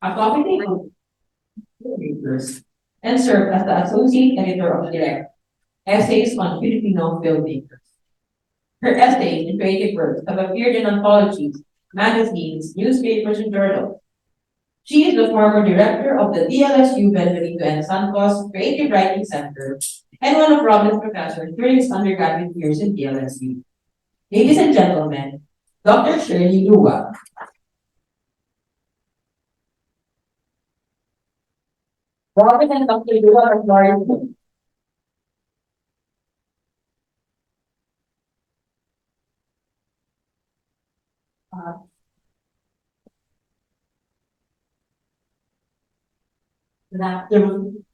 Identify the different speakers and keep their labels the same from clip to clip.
Speaker 1: a committee of filmmakers, and served as the associate editor of Direct, Essays on Filipino Filmmakers. Her essays and creative works have appeared in anthologies, magazines, newspapers, and journals. She is the former director of the DLSU Benvenuto and Santos Creative Writing Center and one of Robin's professors during his undergraduate years in DLSU. Ladies and gentlemen, Dr. Shirley Lua. Robin and Dr. Lua are married. Uh,
Speaker 2: Good afternoon.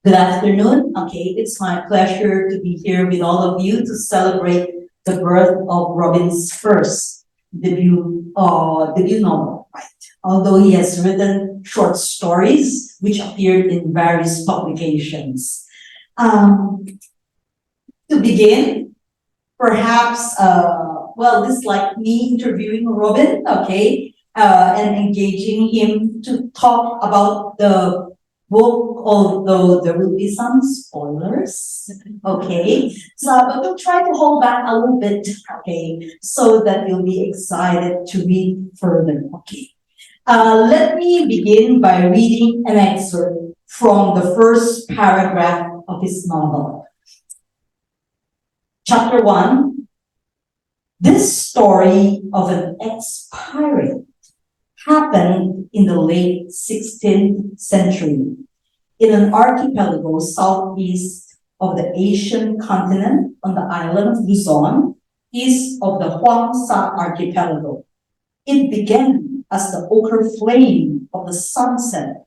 Speaker 2: Good afternoon. Okay, it's my pleasure to be here with all of you to celebrate the birth of Robin's first debut novel, right? Although he has written short stories which appeared in various publications. To begin, perhaps, this is like me interviewing Robin, okay, and engaging him to talk about the book, although there will be some spoilers, okay? So, but we'll try to hold back a little bit, okay, so that you'll be excited to read further, okay? Let me begin by reading an excerpt from the first paragraph of his novel. Chapter 1, this story of an ex-pirate happened in the late 16th century in an archipelago southeast of the Asian continent on the island of Luzon, east of the Huangsa archipelago. It began as the ochre flame of the sunset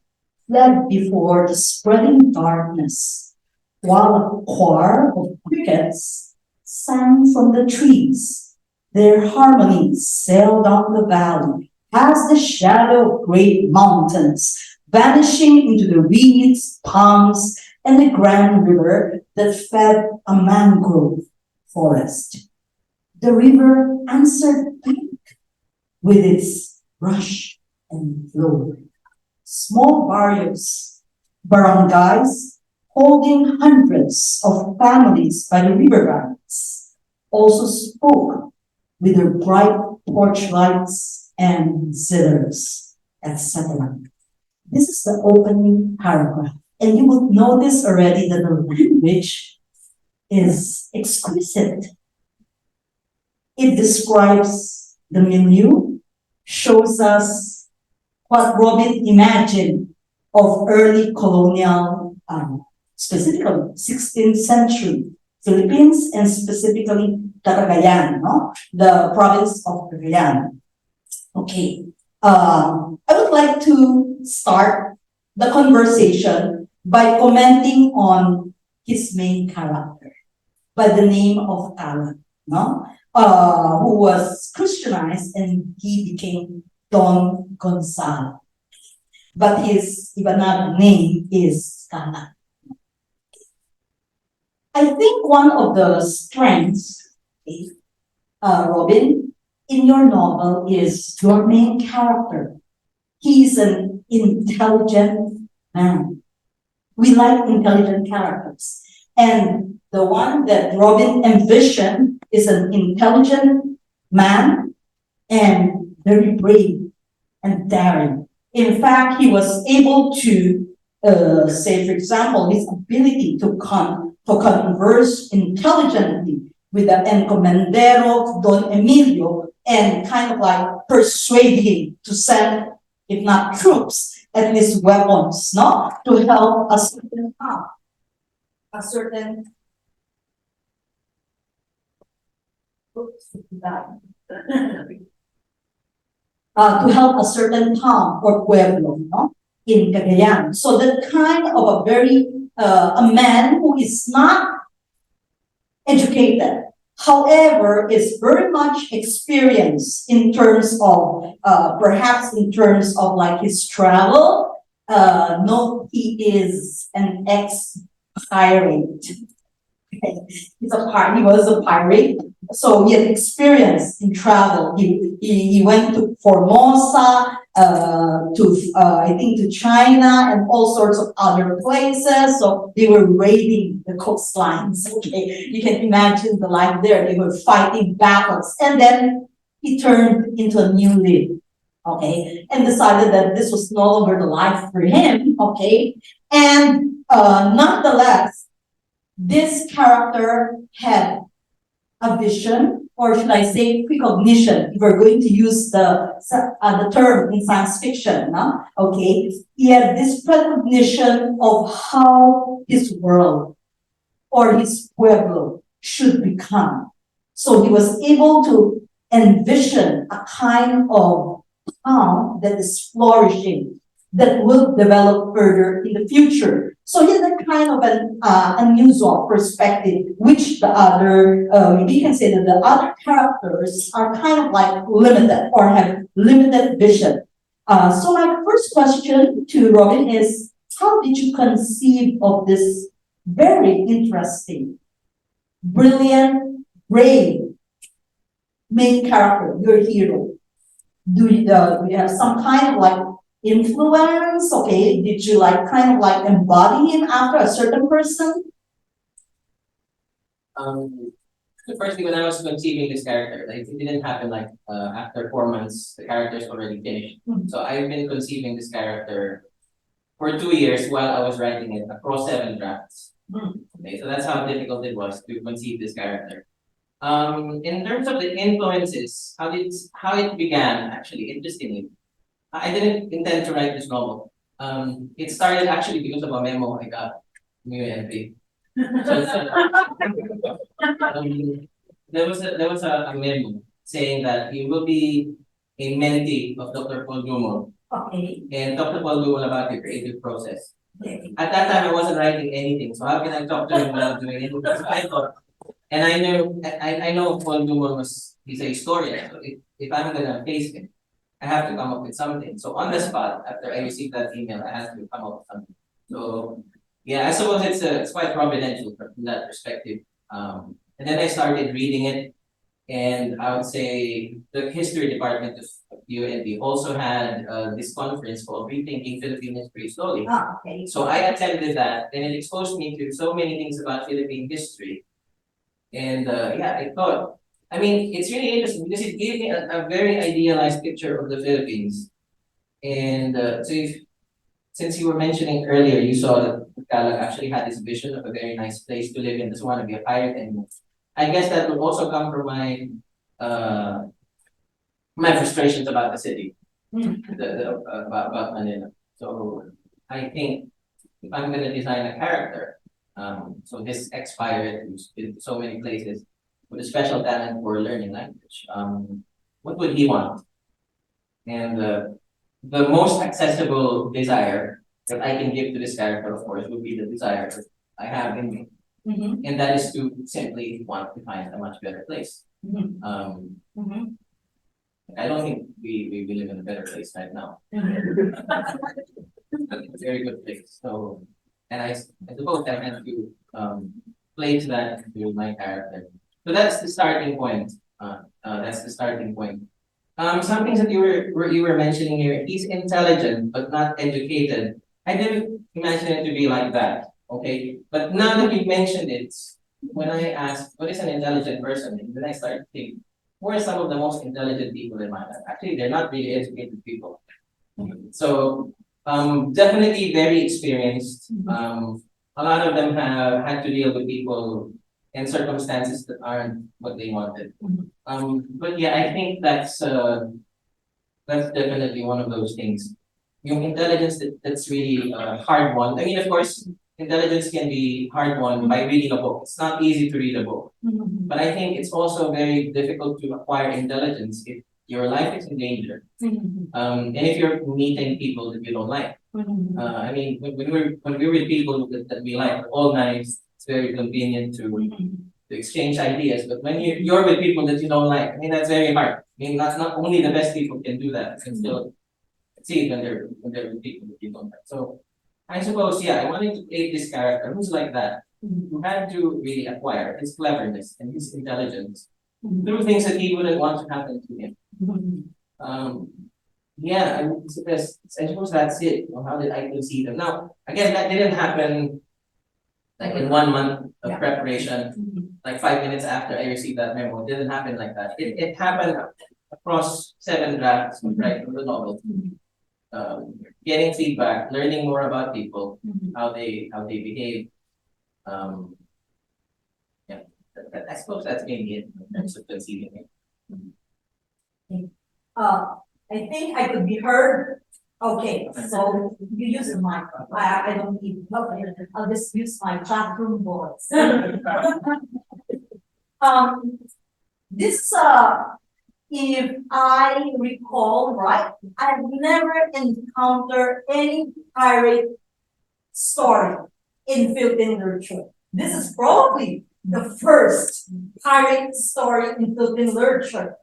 Speaker 2: fled before the spreading darkness, while a choir of crickets sang from the trees. Their harmonies sailed down the valley as the shadow of great mountains, vanishing into the reeds, palms, and the grand river that fed a mangrove forest. The river answered back with its rush and flow. Small barangays holding hundreds of families by the riverbanks also spoke with their bright torchlights and zithers, etc. This is the opening paragraph. And you will notice already that the language is exquisite. It describes the milieu, shows us what Robin imagined of early colonial, specifically 16th century Philippines, and specifically Cagayan, no? The province of Cagayan. Okay, I would like to start the conversation by commenting on his main character by the name of Alan, no? Who was Christianized and he became Don Gonzalo. But his Ibanag name is Kana. I think one of the strengths, okay, Robin, in your novel is your main character. He's an intelligent man. We like intelligent characters. And the one that Robin envisioned is an intelligent man and very brave and daring. In fact, he was able to, say, for example, his ability to converse intelligently with the encomendero Don Emilio and kind of like persuade him to send, if not troops, at least weapons, no, to help a certain town, a certain. To help a certain town or pueblo, no, in Cagayan. So that kind of a very a man who is not educated, however, is very much experienced in terms of, perhaps in terms of like his travel. No, he is an ex-pirate. He was a pirate, so he had experience in travel. He went to Formosa, I think to China and all sorts of other places. So they were raiding the coastlines. Okay, you can imagine the life there. They were fighting battles, and then he turned into a new leaf. Okay, and decided that this was no longer the life for him. Okay, and nonetheless, this character had a vision, or should I say precognition, if we're going to use the term in science fiction, no? Okay, he had this precognition of how his world or his pueblo should become. So he was able to envision a kind of town that is flourishing, that will develop further in the future. So he has a kind of an unusual perspective, which the other, we can say that the other characters are kind of like limited or have limited vision. So my first question to Robin is, how did you conceive of this very interesting, brilliant, brave main character, your hero? Do you have some kind of like influence? Okay, did you like kind of like embody him after a certain person?
Speaker 3: The first thing when I was conceiving this character, like it didn't happen like after 4 months, the character's already finished.
Speaker 2: Mhm.
Speaker 3: So I've been conceiving this character for 2 years while I was writing it across 7 drafts. Okay, so that's how difficult it was to conceive this character. In terms of the influences, how it began actually, interestingly, I didn't intend to write this novel. It started actually because of a memo I got from UNP. So there was a memo saying that you will be a mentee of Dr. Paul Dumont
Speaker 2: Okay.
Speaker 3: and Dr. Paul Dumont about the creative process.
Speaker 2: Okay.
Speaker 3: At that time, I wasn't writing anything, so how can I talk to him without doing anything? So I thought, and I know Paul Dumont he's a historian, so if I'm gonna face him, I have to come up with something. So on the spot, after I received that email, I had to come up with something. So yeah, I suppose it's quite providential from that perspective. And then I started reading it, and I would say the history department of UND also had this conference called Rethinking Philippine History Slowly.
Speaker 2: Okay.
Speaker 3: So I attended that, and it exposed me to so many things about Philippine history. And yeah, I thought, I mean, it's really interesting because it gave me a very idealized picture of the Philippines. And since you were mentioning earlier, you saw that Tagalog actually had this vision of a very nice place to live in, doesn't want to be a pirate anymore. I guess that would also come from uh, my frustrations about the city, about Manila. So I think if I'm gonna design a character, so this ex-pirate who's been to so many places with a special talent for learning language, what would he want? And the most accessible desire that I can give to this character, of course, would be the desire that I have in me.
Speaker 2: Mhm.
Speaker 3: And that is to simply want to find a much better place.
Speaker 2: Mhm.
Speaker 3: Um,
Speaker 2: Mhm.
Speaker 3: I don't think we live in a better place right now. A very good place. So, and I suppose I had to play to that to my character. So that's the starting point. That's the starting point. Some things that you were mentioning here. He's intelligent but not educated. I didn't imagine it to be like that. Okay, but now that you mentioned it, when I asked what is an intelligent person, and then I started thinking, who are some of the most intelligent people in my life? Actually, they're not really educated people. So definitely very experienced. A lot of them have had to deal with people and circumstances that aren't what they wanted. But yeah, I think that's definitely one of those things. Yung intelligence that's really hard won. I mean, of course, intelligence can be hard won by reading a book. It's not easy to read a book.
Speaker 2: Mhm.
Speaker 3: But I think it's also very difficult to acquire intelligence if your life is in danger.
Speaker 2: Mhm.
Speaker 3: And if you're meeting people that you don't like.
Speaker 2: Mhm.
Speaker 3: I mean, when we're with people that we like, all nice, it's very convenient to exchange ideas. But when you're with people that you don't like, I mean, that's very hard. I mean, not only the best people can do that. You can still see it when they're with people that you don't like. So I suppose, yeah, I wanted to create this character who's like that. you had to really acquire his cleverness and his intelligence through things that he wouldn't want to happen to him. Yeah, I suppose that's it. How did I conceive them? Now, again, that didn't happen like in 1 month of
Speaker 2: Yeah.
Speaker 3: preparation, like 5 minutes after I received that memo. It didn't happen like that. It happened across 7 drafts, right, from the novel. Getting feedback, learning more about people, how they behave. Yeah, I suppose that's maybe it in terms of conceiving it.
Speaker 2: I think I could be heard. Okay, so you use the mic. I don't need, okay, I'll just use my chat room voice. This, if I recall right, I've never encountered any pirate story in Philippine literature. This is probably the first pirate story in Philippine literature.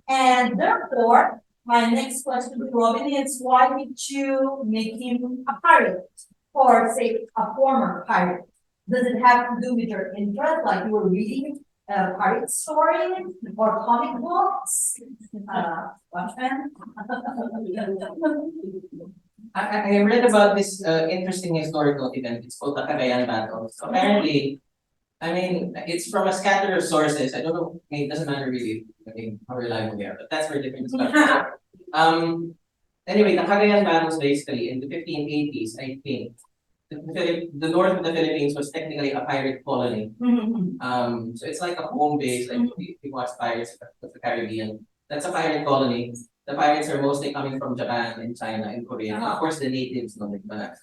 Speaker 2: And therefore, my next question to Robin is, why did you make him a pirate? Or say, a former pirate? Does it have to do with your interest, like you were reading pirate stories or comic books? Watchmen?
Speaker 3: I read about this interesting historical event. It's called the Cagayan Battles. Apparently, I mean, it's from a scatter of sources. I don't know. I mean, it doesn't matter really. I mean, how reliable they are, but that's for a different discussion. Anyway, the Cagayan Battles basically in the 1580s, I think. The north of the Philippines was technically a pirate colony. So it's like a home base, like if you watch Pirates of the Caribbean. That's a pirate colony. The pirates are mostly coming from Japan and China and Korea. And of course, the natives know it, but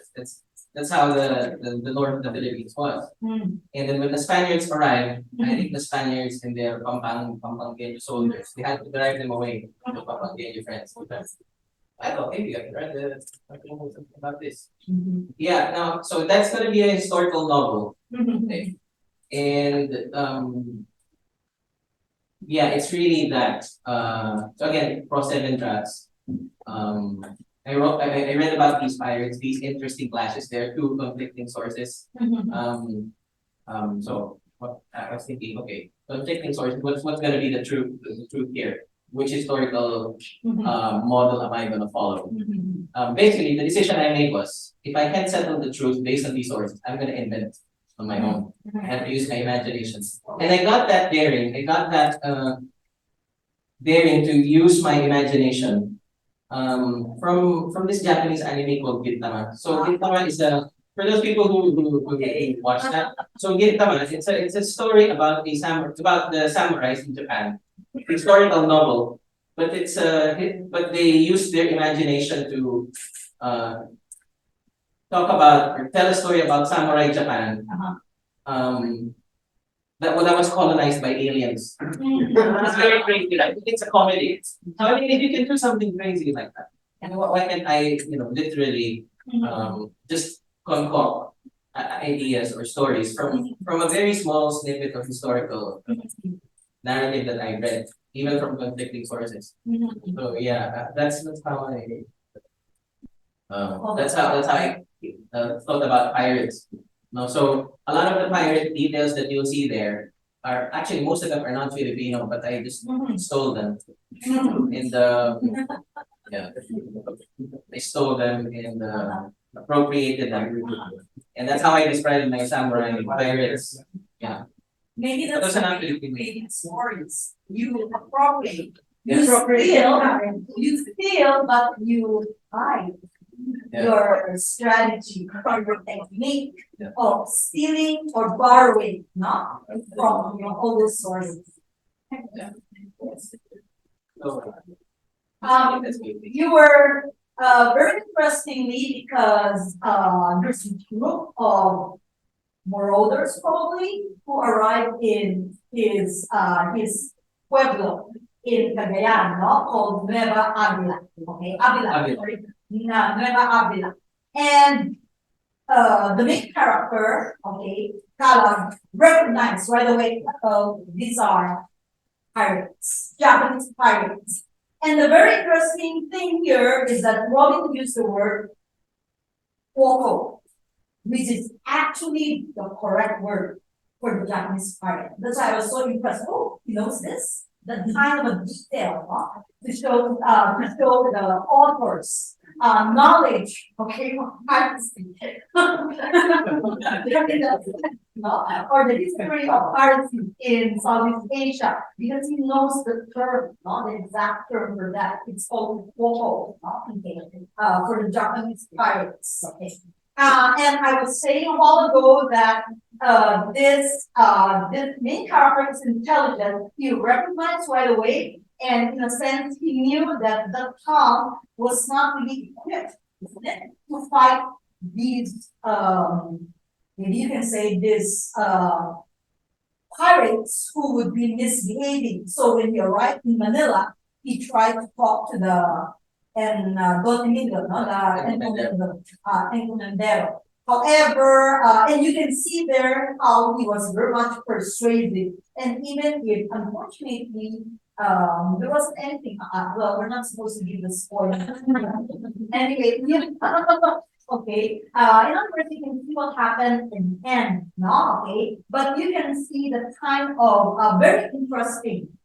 Speaker 3: that's how the north of the Philippines was. And then when the Spaniards arrived, I think the Spaniards and their Pampanga soldiers, they had to drive them away from the Pampanga friends. I thought maybe I can read something about this. Yeah, now so that's gonna be a historical novel. Okay. And yeah, it's really that. So again, pro 7 drafts. I read about these pirates, these interesting clashes. There are 2 conflicting sources. So what I was thinking, okay, conflicting sources. What's gonna be the truth here? Which historical model am I gonna follow? Basically, the decision I made was, if I can't settle the truth based on these sources, I'm gonna invent on my own. I have to use my imagination. And I got that daring. I got that daring to use my imagination from this Japanese anime called Gintama. So Gintama is for those people who watch that. So Gintama, it's a story about the samurais in Japan. Historical novel, but but they use their imagination to talk about or tell a story about samurai Japan. That was colonized by aliens. It's very crazy. I think it's a comedy. So I mean, if you can do something crazy like that, and why can't I, literally just concoct ideas or stories from a very small snippet of historical narrative that I read, even from conflicting sources. So yeah, that's how I thought about pirates. No, so a lot of the pirate details that you'll see there are actually, most of them are not Filipino, but I just stole them. And yeah, I stole them and appropriated them, and that's how I described my samurai pirates. Yeah.
Speaker 2: Maybe
Speaker 3: But
Speaker 2: that's
Speaker 3: those are not
Speaker 2: why you
Speaker 3: Filipino.
Speaker 2: creating stories. You appropriate.
Speaker 3: Yes.
Speaker 2: You steal, but you hide.
Speaker 3: Yeah.
Speaker 2: Your strategy or your technique
Speaker 3: Yeah.
Speaker 2: of stealing or borrowing, not from all those sources.
Speaker 3: So, that's good.
Speaker 2: You were very interestingly, because there's a group of marauders probably who arrived in his pueblo in Cagayan, no? Called Nueva Avila. Okay, Avila.
Speaker 3: Avila.
Speaker 2: Sorry. Nueva Avila. And the main character, okay, Kalag, recognized right away, these are pirates, Japanese pirates. And the very interesting thing here is that Robin used the word Woko. which is actually the correct word for the Japanese pirate. That's why I was so impressed. Oh, he knows this? The kind of a detail, to show the authors knowledge, okay, of piracy. Or the history of piracy in Southeast Asia, because he knows the term, not the exact term for that. It's called "woho," for the Japanese pirates. Okay. And I was saying a while ago that this main character is intelligent. He recognized right away, and in a sense, he knew that the town was not really equipped, isn't it, to fight these maybe you can say this pirates who would be misbehaving. So when he arrived in Manila, he tried to talk to the Domingo, no, the Encomendero. However, and you can see there how he was very much persuasive. And even if, unfortunately, there wasn't anything, well, we're not supposed to give the spoiler. Anyway, okay, in other words, you can see what happened in the end, no, okay? But you can see the kind of very interesting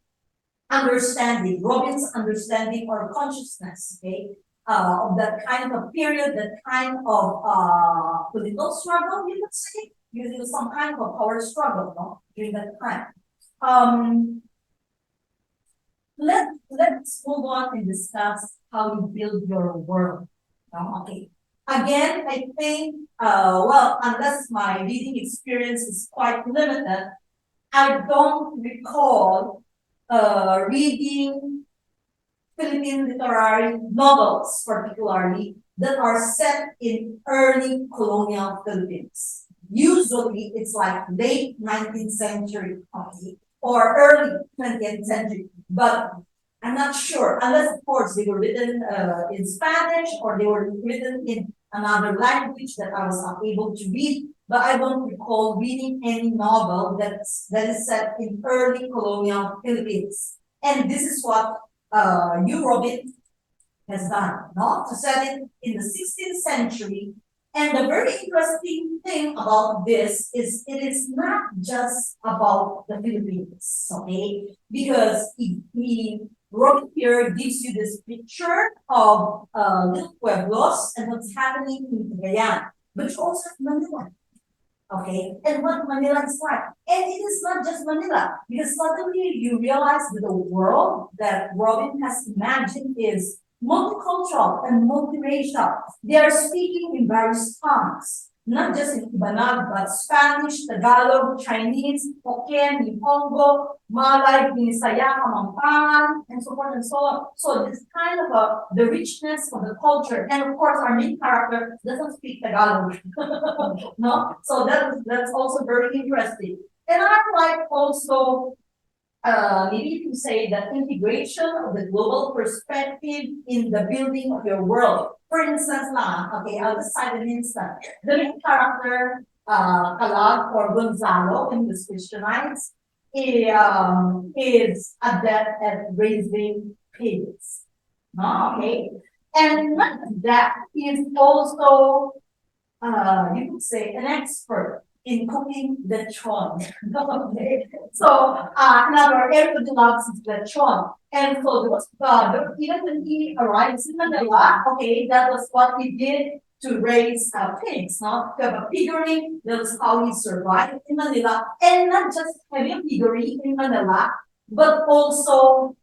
Speaker 2: understanding, Robin's understanding or consciousness, okay, of that kind of a period, that kind of political struggle, you could say, using some kind of a power struggle, no, during that time. Let's move on and discuss how you build your world. Okay. Again, I think, well, unless my reading experience is quite limited, I don't recall reading Philippine literary novels, particularly, that are set in early colonial Philippines. Usually, it's like late 19th century, okay, or early 20th century, but I'm not sure, unless, of course, they were written in Spanish or they were written in another language that I was not able to read. But I don't recall reading any novel that is set in early colonial Philippines. And this is what you, Robin, has done, no? To set it in the 16th century. And the very interesting thing about this is it is not just about the Philippines, okay? Because Robin here gives you this picture of little pueblos and what's happening in Cagayan, but also Manila. Okay, and what Manila is like. And it is not just Manila, because suddenly you realize that the world that Robin has imagined is multicultural and multiracial. They are speaking in various tongues, not just in Ibanag, but Spanish, Tagalog, Chinese, Hokkien, Nihongo, Malay, Binisaya, Kamampangan, and so forth and so on. So this kind of the richness of the culture, and of course our main character doesn't speak Tagalog, no? So that's also very interesting. And I like also maybe you can say that integration of the global perspective in the building of your world. For instance, okay, I'll just cite an instance. The main character, Calag or Gonzalo in the Christianites, is adept at raising pigs. Okay. And not that, he is also, you could say, an expert in cooking lechon. Okay. So, another everybody loves lechon. And so, even when he arrives in Manila, okay, that was what he did to raise pigs, no? To have a piggery, that was how he survived in Manila. And not just having a piggery in Manila, but also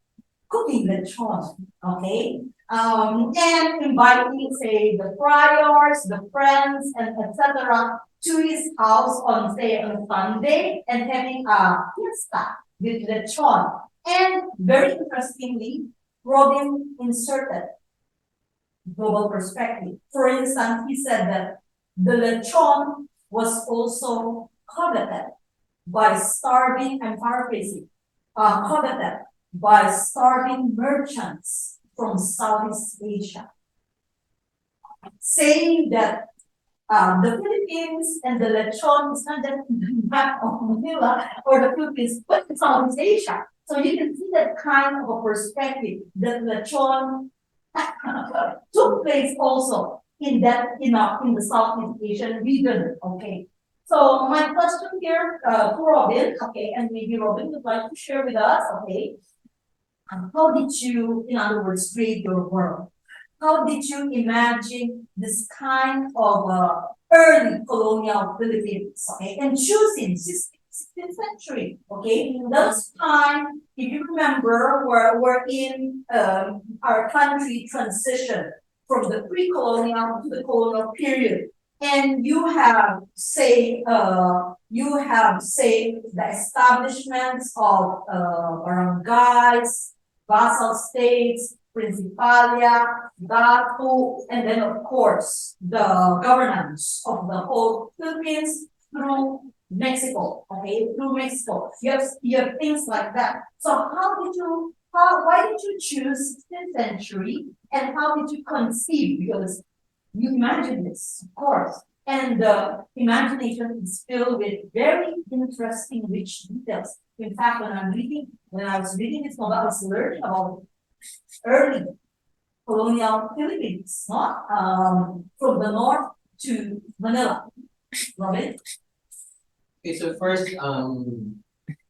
Speaker 2: cooking lechon, okay? And inviting, say, the friars, the friends, and etc. to his house on, say, on Sunday and having a fiesta with lechon. And very interestingly, Robin inserted global perspective. For instance, he said that the lechon was also coveted by starving, I'm paraphrasing, coveted by starving merchants from Southeast Asia, saying that the Philippines and the lechon is not just the map of Manila or the Philippines, but in Southeast Asia. So you can see that kind of a perspective that lechon took place also in depth enough in the Southeast Asian region, okay? So my question here, to Robin, okay, and maybe Robin would like to share with us, okay? How did you, in other words, create your world? How did you imagine this kind of early colonial Philippines, okay, and choosing 16th century, okay? Those time, if you remember, we're in our country transition from the pre-colonial to the colonial period. And you have, say, the establishments of barangays, vassal states, principalia, datu, and then of course the governance of the whole Philippines through Mexico, okay, through Mexico. You have things like that. So why did you choose 16th century and how did you conceive? Because you imagine this, of course. And the imagination is filled with very interesting, rich details. In fact, when I was reading this novel, I was learning about early colonial Philippines, not from the north to Manila. Robin?
Speaker 3: Okay, so first, a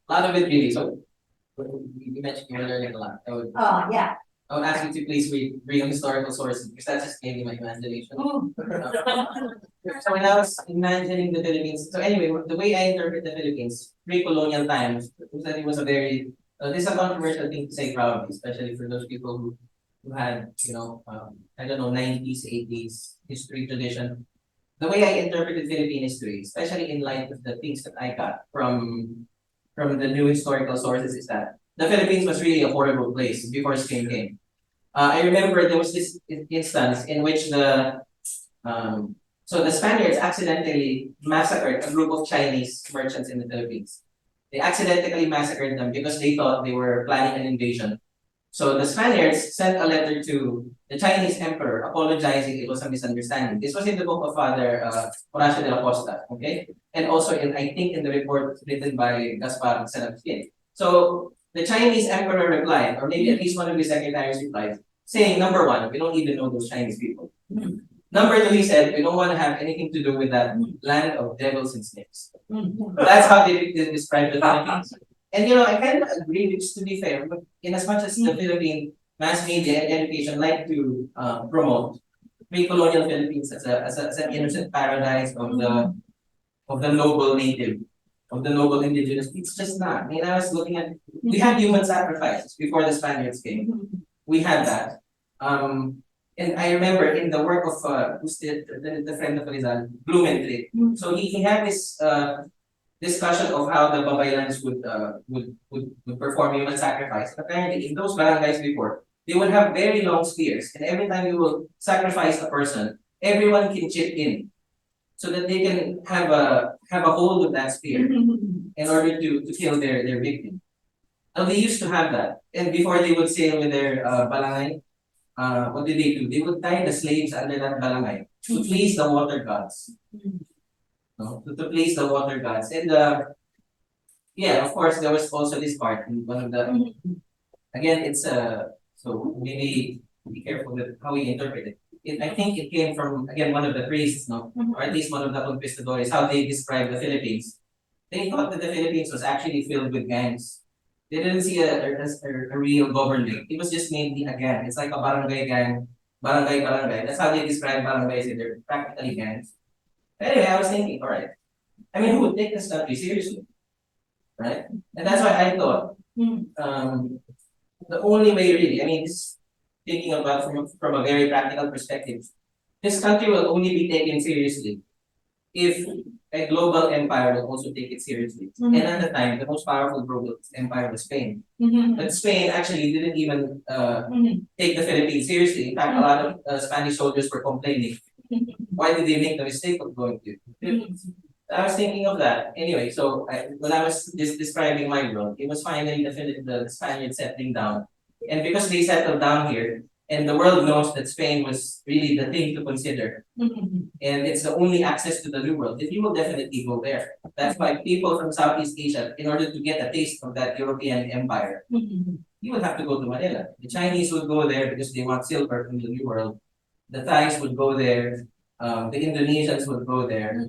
Speaker 3: lot of it really, so you mentioned you were learning a lot.
Speaker 2: Yeah.
Speaker 3: I would ask you to please read historical sources because that's just mainly my imagination. So when I was imagining the Philippines, so anyway, the way I interpret the Philippines, pre-colonial times, was that it was a very, this is a controversial thing to say probably, especially for those people who had, I don't know, 90s, 80s history tradition. The way I interpreted Philippine history, especially in light of the things that I got from the new historical sources, is that the Philippines was really a horrible place before Spain came. I remember there was this instance in which the Spaniards accidentally massacred a group of Chinese merchants in the Philippines. They accidentally massacred them because they thought they were planning an invasion. So the Spaniards sent a letter to the Chinese emperor apologizing it was a misunderstanding. This was in the book of Father Horacio de la Costa, okay? And also I think in the report written by Gaspar Senapien. So the Chinese emperor replied, or maybe at least one of his secretaries replied, saying, number one, we don't even know those Chinese people. Number two, he said, we don't want to have anything to do with that land of devils and snakes. That's how they describe the Philippines. And I kind of agree, which to be fair, but in as much as the Philippine mass media and education like to promote pre-colonial Philippines as an innocent paradise of the noble native, of the noble indigenous, it's just not. I mean, I was looking at, we had human sacrifices before the Spaniards came. We had that. And I remember in the work of who's the friend of Rizal, Blumentritt. So he had this discussion of how the Babaylans would perform human sacrifice. Apparently, in those barangays before, they would have very long spears, and every time you will sacrifice a person, everyone can chip in, so that they can have a hold of that spear in order to kill their victim. Now they used to have that, and before they would sail with their balangay, what did they do? They would tie the slaves under that balangay to please the water gods. No, to please the water gods. And yeah, of course, there was also this part in one of the. Again, it's so maybe be careful with how we interpret it. I think it came from again one of the priests, no, or at least one of the conquistadores, how they describe the Philippines. They thought that the Philippines was actually filled with gangs. They didn't see a real government. It was just mainly a gang. It's like a barangay gang, barangay. That's how they describe barangays. They're practically gangs. Anyway, I was thinking, all right. I mean, who would take this country seriously, right? And that's why I thought the only way, really. I mean, this thinking about from a very practical perspective, this country will only be taken seriously if a global empire will also take it seriously. And at the time, the most powerful global empire was Spain. But Spain actually didn't even take the Philippines seriously. In fact, a lot of Spanish soldiers were complaining. Why did they make the mistake of going to? I was thinking of that. Anyway, so when I was describing my world, it was finally the Spaniards settling down. And because they settled down here, and the world knows that Spain was really the thing to consider, and it's the only access to the New World, then you will definitely go there. That's why people from Southeast Asia, in order to get a taste of that European empire, you would have to go to Manila. The Chinese would go there because they want silver from the New World. the Thais would go there, the Indonesians would go there.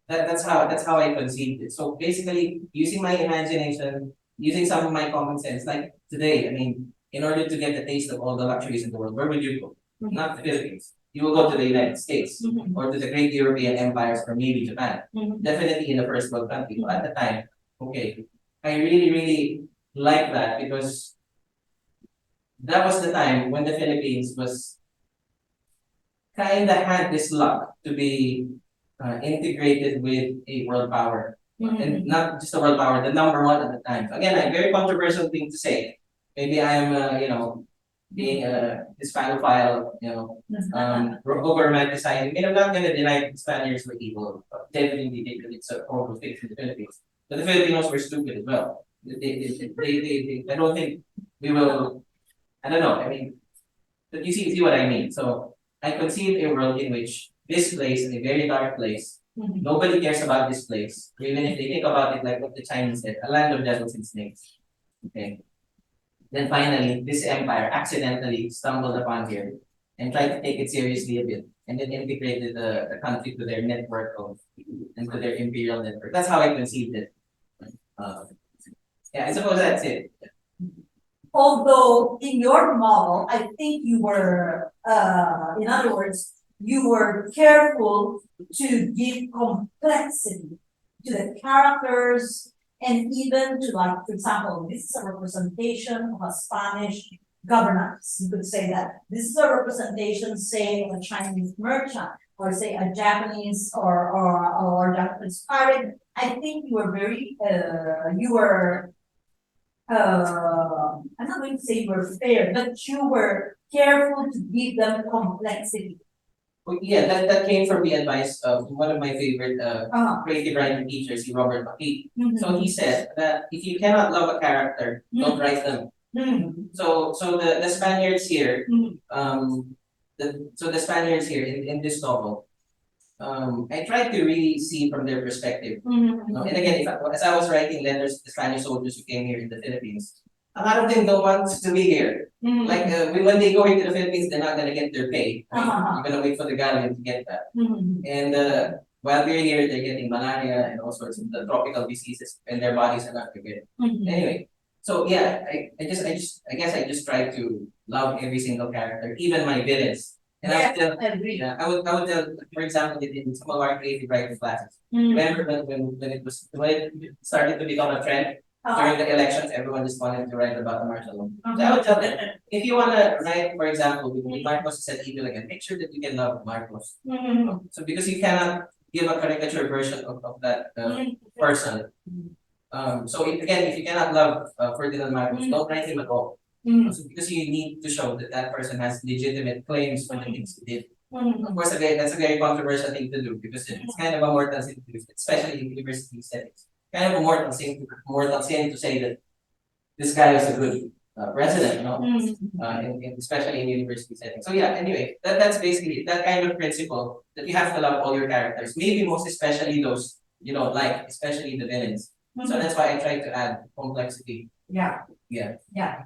Speaker 3: That's how I conceived it. So basically, using my imagination, using some of my common sense, like today, I mean, in order to get a taste of all the luxuries in the world, where would you go? Not the Philippines. You will go to the United States or to the great European empires or maybe Japan. Definitely in the first world country. But at the time, okay, I really, really like that because that was the time when the Philippines was kind of had this luck to be integrated with a world power. And not just a world power, the number one at the time. So again, a very controversial thing to say. Maybe I'm, being a Hispanophile, over romanticizing. I mean, I'm not going to deny the Spaniards were evil. Definitely, because it's a horrible fate in the Philippines. But the Filipinos were stupid as well. I don't think we will. I don't know. I mean, but you see what I mean. So I conceive a world in which this place, a very dark place, nobody cares about this place. Even if they think about it like what the Chinese said, a land of devils and snakes. Okay. Then finally, this empire accidentally stumbled upon here and tried to take it seriously a bit, and then integrated the country to their network of and to their imperial network. That's how I conceived it. Uh, yeah, I suppose that's it.
Speaker 2: Although in your model, I think you were, in other words, you were careful to give complexity to the characters and even to, like, for example, this is a representation of a Spanish governance. You could say that this is a representation, say, of a Chinese merchant, or say a Japanese or Japanese pirate. I think you were very, I'm not going to say you were fair, but you were careful to give them complexity.
Speaker 3: Well, yeah, that came from the advice of one of my favorite
Speaker 2: Uh-huh.
Speaker 3: creative writing teachers, Robert McKee.
Speaker 2: Mhm.
Speaker 3: So he said that if you cannot love a character, don't write them.
Speaker 2: Mhm.
Speaker 3: So the Spaniards here,
Speaker 2: Mhm.
Speaker 3: the Spaniards here in this novel, I tried to really see from their perspective.
Speaker 2: Mhm.
Speaker 3: And again, as I was writing letters to the Spanish soldiers who came here in the Philippines, a lot of them don't want to be here.
Speaker 2: Mhm.
Speaker 3: Like when they go into the Philippines, they're not gonna get their pay. Right?
Speaker 2: Uh-huh.
Speaker 3: You're gonna wait for the galleon to get that.
Speaker 2: Mhm.
Speaker 3: And while we're here, they're getting malaria and all sorts of the tropical diseases, and their bodies are not prepared.
Speaker 2: Mhm.
Speaker 3: Anyway, so yeah, I guess I just try to love every single character, even my villains. And I would tell,
Speaker 2: I agree.
Speaker 3: yeah, I would tell, for example, in some of our creative writing classes.
Speaker 2: Mhm.
Speaker 3: Remember when it started to become a trend during the elections, everyone just wanted to write about the martial law. So I would tell them, if you wanna write, for example, with Marcos said evil again, make sure that you can love Marcos.
Speaker 2: Mhm.
Speaker 3: So because you cannot give a caricature version of that person. So if you cannot love Ferdinand Marcos, don't write him at all.
Speaker 2: Mhm.
Speaker 3: So because you need to show that that person has legitimate claims for the things he did.
Speaker 2: Mhm.
Speaker 3: Of course, that's a very controversial thing to do because it's kind of a mortal sin to do, especially in university settings. Kind of a mortal sin to say that this guy is a good president, you know, especially in university settings. So yeah, anyway, that's basically it. That kind of principle that you have to love all your characters, maybe most especially those you don't like, especially the villains. So that's why I try to add complexity.
Speaker 2: Yeah.
Speaker 3: Yeah.
Speaker 2: Yeah.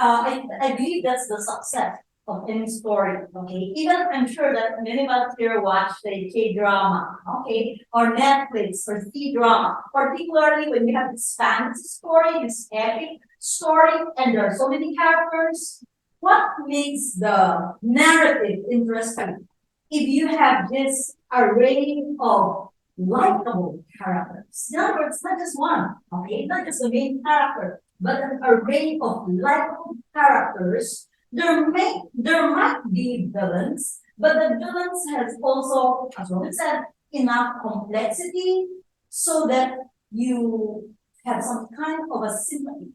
Speaker 2: I believe that's the success of any story, okay? Even I'm sure that many of us here watch the K-drama, okay? Or Netflix or C-drama, particularly when you have this fantasy story, this epic story, and there are so many characters. What makes the narrative interesting? If you have this array of likable characters. In other words, not just one, okay? Not just the main character, but an array of likable characters. There might be villains, but the villains has also, as Robin said, enough complexity so that you have some kind of a sympathy.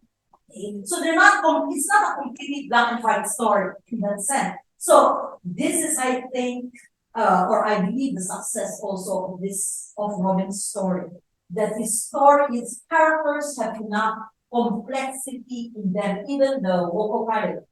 Speaker 2: Okay? So it's not a completely black and white story in that sense. So this is, I think, or I believe the success also of Robin's story. That his story, his characters have enough complexity in them, even the local pilot,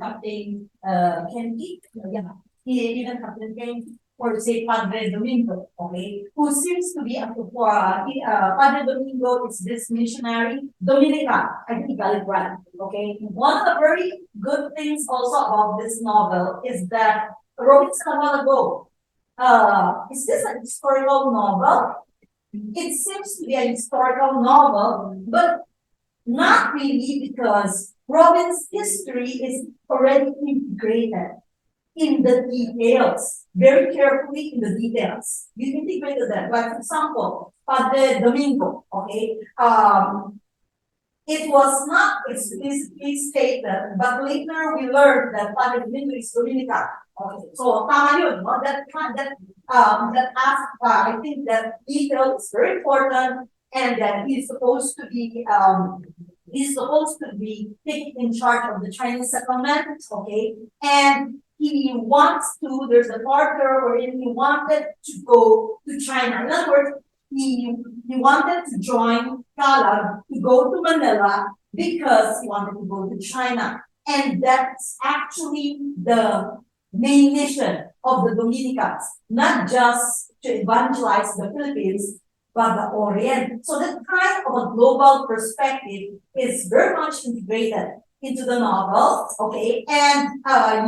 Speaker 2: Captain Kennedy, yeah, even Captain Kennedy, or say Padre Domingo, okay, who seems to be Padre Domingo is this missionary, Dominican, I think he got it right, okay. One of the very good things also about this novel is that Robinson a while ago. Is this an historical novel? It seems to be a historical novel, but not really because Robin's history is already integrated in the details, very carefully in the details. You integrated that. Like, for example, Padre Domingo, okay? It was not explicitly stated, but later we learned that Padre Domingo is Dominican. Okay, so tama yun, no? I think that detail is very important, and that he's supposed to be taken in charge of the Chinese settlement, okay? And he wants to, there's a part there wherein he wanted to go to China. In other words, he wanted to join Calab to go to Manila because he wanted to go to China. And that's actually the main mission of the Dominicans, not just to evangelize the Philippines, but the Orient. So that kind of a global perspective is very much integrated into the novel, okay? And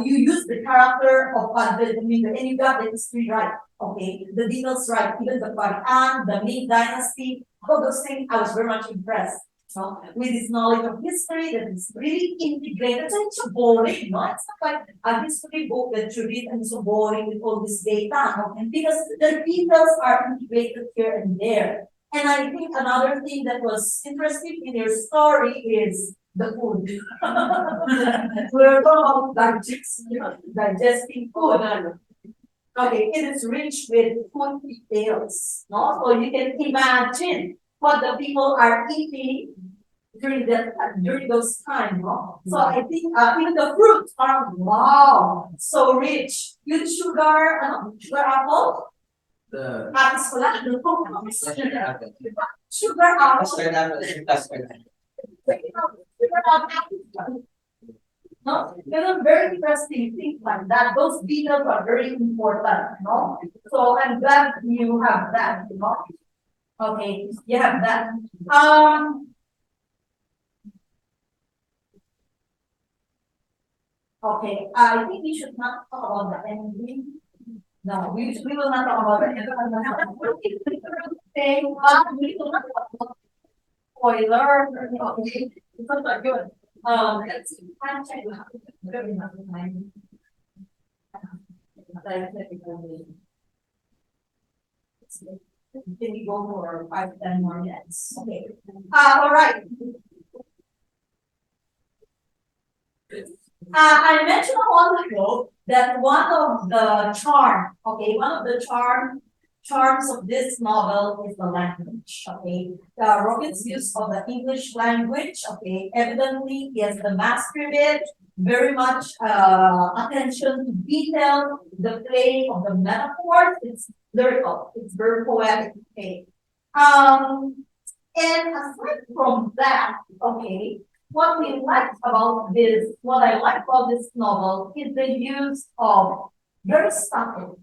Speaker 2: you use the character of Padre Domingo, and you got the history right, okay? The details right, even the Pag-an, the Ming Dynasty, all those things, I was very much impressed. So with this knowledge of history that is really integrated, so it's so boring, no? It's not like a history book that you read and it's so boring with all this data, no? And because the details are integrated here and there. And I think another thing that was interesting in your story is the food. We're talking about digesting food. Okay, it is rich with food details, no? So you can imagine what the people are eating during those times, no? So I think even the fruits are wow, so rich. With sugar apple,
Speaker 3: The
Speaker 2: apis pala,
Speaker 3: custard apple.
Speaker 2: sugar apple,
Speaker 3: Custard apple. Custard apple.
Speaker 2: sugar apple. No, there are very interesting things like that. Those details are very important, no? So I'm glad you have that, you know. Okay, you have that. Okay, I think we should not talk about the ending. No, we will not talk about the ending. We will not talk about spoiler. Okay, it's not good. Let's see. I'm checking. Very much time. Can we go for 5-10 more minutes? Okay. All right. I mentioned a while ago that one of the charms of this novel is the language. Okay, Robin's use of the English language. Okay, evidently he has the mastery of it. Very much attention to detail, the play of the metaphors. It's lyrical. It's very poetic. Okay, and aside from that, okay. What I like about this novel is the use of very subtle,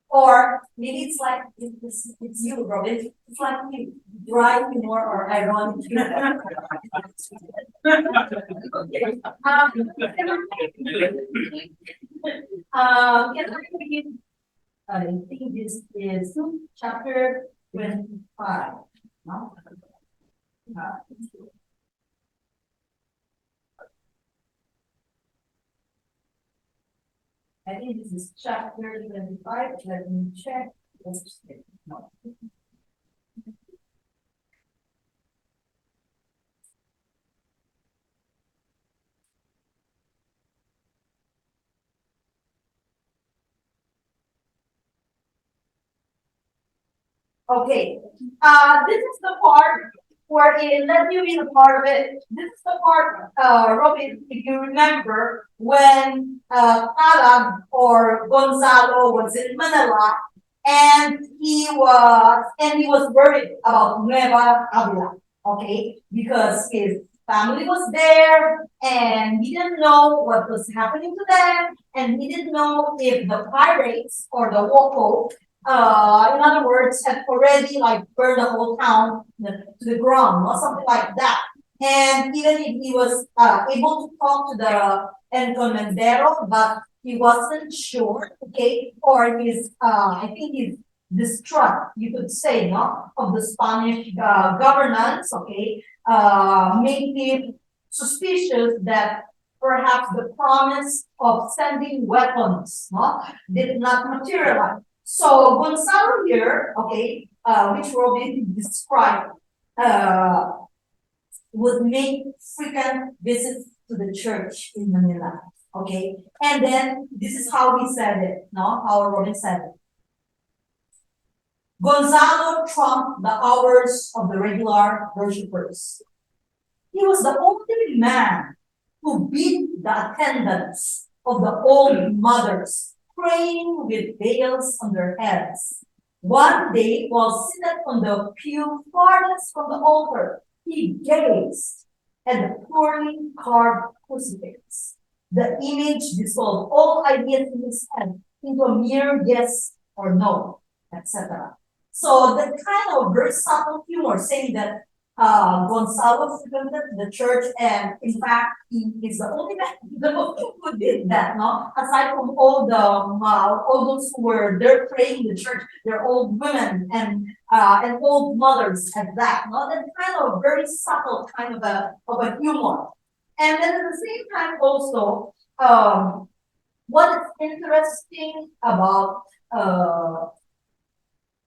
Speaker 2: or maybe it's like it's you, Robin. It's like you drive humor or ironic. I think this is chapter 25. No? I think this is chapter 25. Let me check. No. Okay. This is the part wherein, let me read a part of it. This is the part, Robin, if you remember, when Calab or Gonzalo was in Manila, and he was worried about Nueva Avila, okay, because his family was there, and he didn't know what was happening to them, and he didn't know if the pirates or the Woko, in other words, had already like burned the whole town to the ground or something like that. And even if he was able to talk to the encomendero, but he wasn't sure, okay, or his I think his distrust, you could say, no, of the Spanish governance, okay, made him suspicious that perhaps the promise of sending weapons, no, did not materialize. So Gonzalo here, okay, which Robin described, would make frequent visits to the church in Manila. Okay, and then this is how he said it, no, how Robin said it. Gonzalo trumped the hours of the regular worshipers. He was the only man who beat the attendance of the old mothers praying with veils on their heads. One day, while seated on the pew farthest from the altar, he gazed at the poorly carved crucifix. The image dissolved all ideas in his head into a mere yes or no, etc. So the kind of very subtle humor saying that Gonzalo frequented the church, and in fact, he is the only man who did that, no? Aside from all those who were there praying in the church, they're old women and old mothers at that, no? That kind of very subtle kind of a humor. And then at the same time also, what is interesting about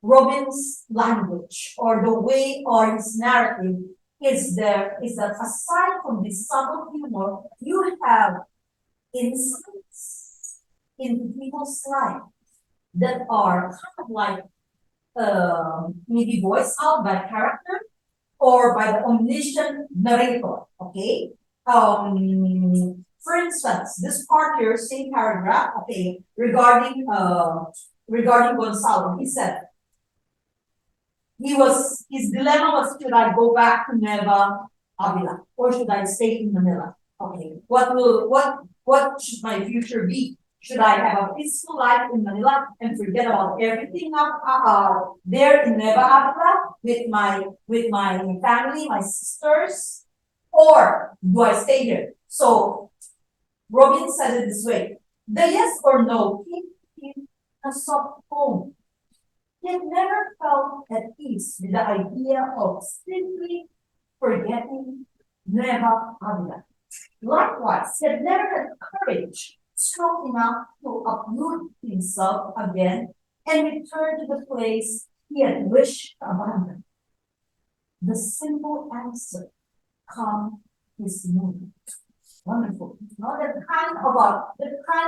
Speaker 2: Robin's language or the way or his narrative is that aside from this subtle humor, you have insights into people's life that are kind of like maybe voiced out by character or by the omniscient narrator. Okay. For instance, this part here, same paragraph, okay, regarding Gonzalo, he said, his dilemma was, should I go back to Nueva Avila or should I stay in Manila? Okay, what should my future be? Should I have a peaceful life in Manila and forget about everything there in Nueva Avila with my family, my sisters, or do I stay here? So Robin said it this way: the yes or no came in a soft tone. He had never felt at ease with the idea of simply forgetting Nueva Avila. Likewise, he had never had courage strong enough to uproot himself again and return to the place he had wished to abandon. The simple answer, come his mood. Wonderful. Now that kind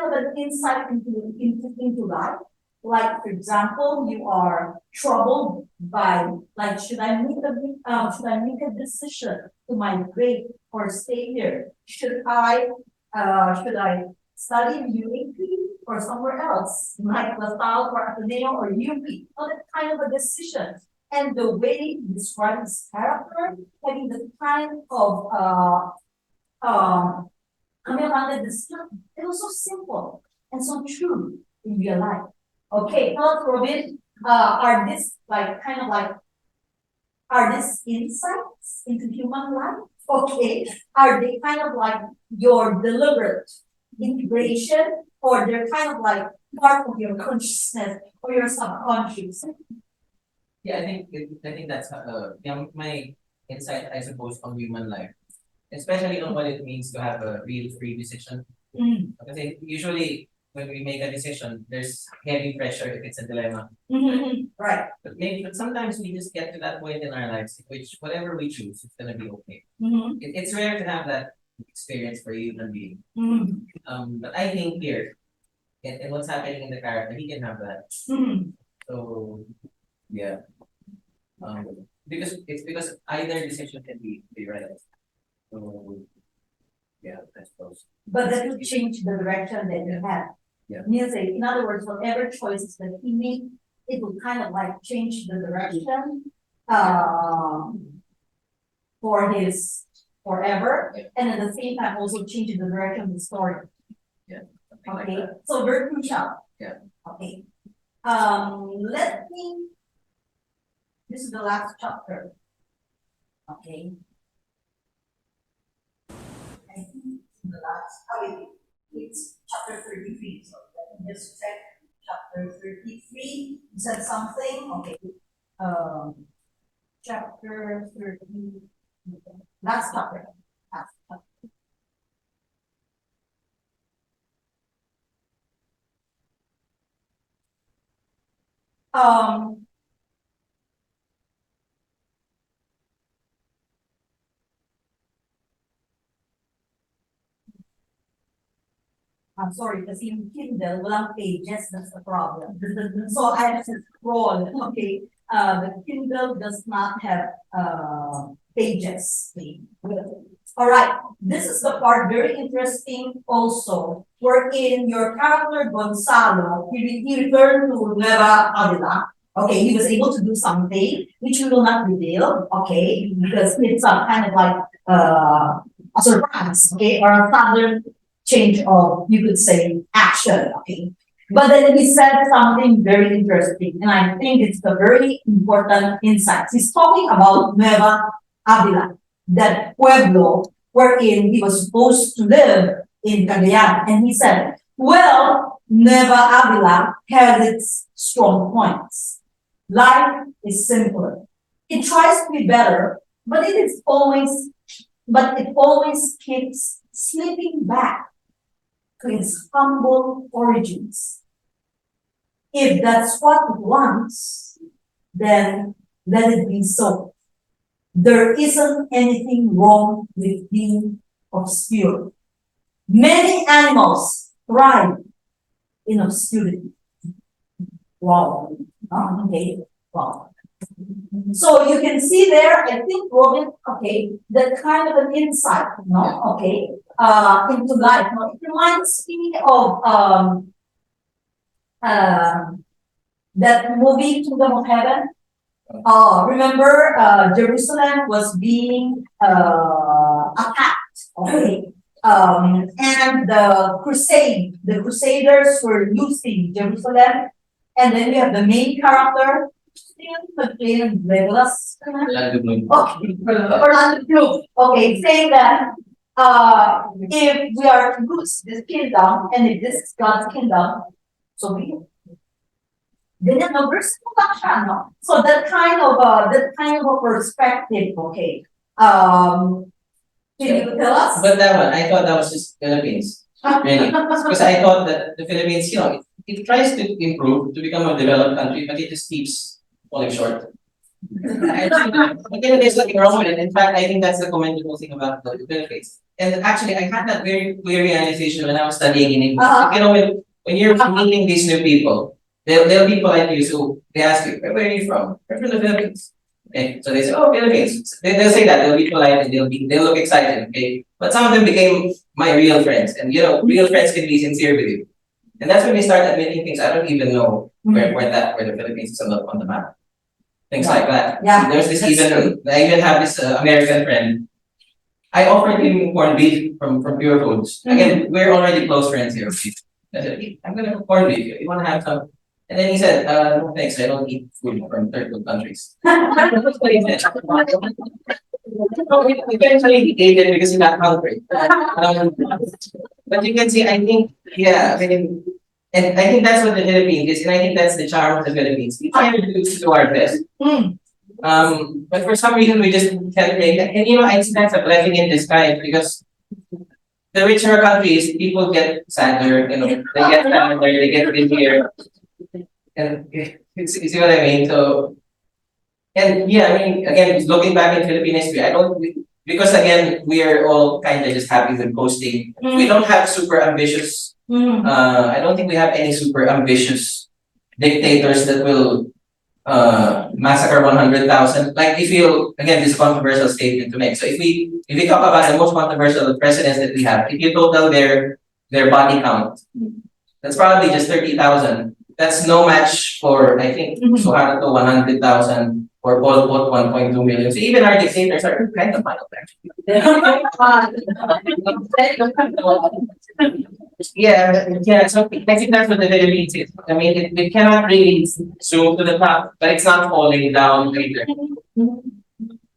Speaker 2: of an insight into life. Like, for example, you are troubled by, like, should I make a decision to migrate or stay here? Should I study UAP or somewhere else, like Vassals or Ateneo or UP? Well, that kind of a decision. And the way he describes his character, having the kind of decision, it was so simple and so true in real life. Okay, now Robin, are these insights into human life? Okay, are they kind of like your deliberate integration, or they're kind of like part of your consciousness or your subconscious?
Speaker 3: Yeah, I think that's my insight, I suppose, on human life, especially on what it means to have a real free decision. Because usually when we make a decision, there's heavy pressure if it's a dilemma.
Speaker 2: Right.
Speaker 3: But sometimes we just get to that point in our lives, in which whatever we choose, it's gonna be okay. It's rare to have that experience for a human being. But I think here, and what's happening in the character, he can have that. So yeah. Because either decision can be right. So yeah, I suppose.
Speaker 2: But that will change the direction that you have.
Speaker 3: Yeah.
Speaker 2: Music, in other words, whatever choices that he made, it will kind of like change the direction for his forever, and at the same time also change the direction of the story.
Speaker 3: Yeah.
Speaker 2: Okay, so very crucial.
Speaker 3: Yeah.
Speaker 2: Okay. This is the last chapter. Okay. I think the last, it's chapter 33, so let me just check chapter 33. You said something, okay. Chapter 30, last chapter. Last chapter. Um, I'm sorry, kasi yung Kindle, walang pages, that's the problem. So I have to scroll, okay? The Kindle does not have, pages. All right, this is the part very interesting also, wherein your character Gonzalo, he returned to Nueva Avila. Okay, he was able to do something which we will not reveal, okay, because it's a kind of like, a surprise, okay, or a sudden change of, you could say, action, okay? But then he said something very interesting, and I think it's a very important insight. He's talking about Nueva Avila, that pueblo wherein he was supposed to live in Cagayan. And he said, well, Nueva Avila has its strong points. Life is simpler. It tries to be better, but it always keeps slipping back to its humble origins. If that's what it wants, then let it be so. There isn't anything wrong with being obscure. Many animals thrive in obscurity. Wow. Okay. Wow. So you can see there, I think, Robin, okay, that kind of an insight, no? Okay, into life. No? It reminds me of that movie Kingdom of Heaven. Remember, Jerusalem was being attacked. Okay, and the Crusaders were losing Jerusalem, and then we have the main character. Legolas. Okay, Orlando Bloom. Okay, saying that if we are to lose this kingdom, and if this is God's kingdom, so be it. Ganyan, no? Versatile lang siya, no? So that kind of a perspective, okay. Can you tell us?
Speaker 3: But that one, I thought that was just Philippines. Really. Because I thought that the Philippines, it tries to improve to become a developed country, but it just keeps falling short. I think there's nothing wrong with it. In fact, I think that's the commendable thing about the Philippines. And actually, I had that very clear realization when I was studying in English. When you're meeting these new people, they'll be polite to you. So they ask you, where are you from? We're from the Philippines. Okay, so they say, oh, Philippines. They'll say that. They'll be polite and they'll look excited. Okay, but some of them became my real friends, and real friends can be sincere with you. And that's when we start admitting things. I don't even know where the Philippines is on the map. Things like that.
Speaker 2: Yeah.
Speaker 3: There's this I even have this American friend. I offered him corned beef from Pure Foods. Again, we're already close friends here. I said, hey, I'm gonna have corned beef. You wanna have some? And then he said, no thanks, I don't eat food from third world countries. That's what he said. Eventually he ate it because he got hungry. But you can see, I think, yeah, and I think that's what the Philippines is, and I think that's the charm of the Philippines. We try to do our best. But for some reason we just can't make it. And I think that's a blessing in disguise because the richer countries, people get sadder, they get sadder, they get busier. And you see what I mean? So, and yeah, I mean, again, looking back in Philippine history, because again, we are all kind of just happy with posting. We don't have super ambitious, I don't think we have any super ambitious dictators that will massacre 100,000. Like again, this is a controversial statement to make. So if we talk about the most controversial presidents that we have, if you total their body count, that's probably just 30,000. That's no match for, I think, Suharto 100,000 or Pol Pot 1.2 million. So even our dictators are kind of mild, actually. Yeah. So I think that's what the Philippines is. I mean, it cannot really zoom to the top, but it's not falling down either.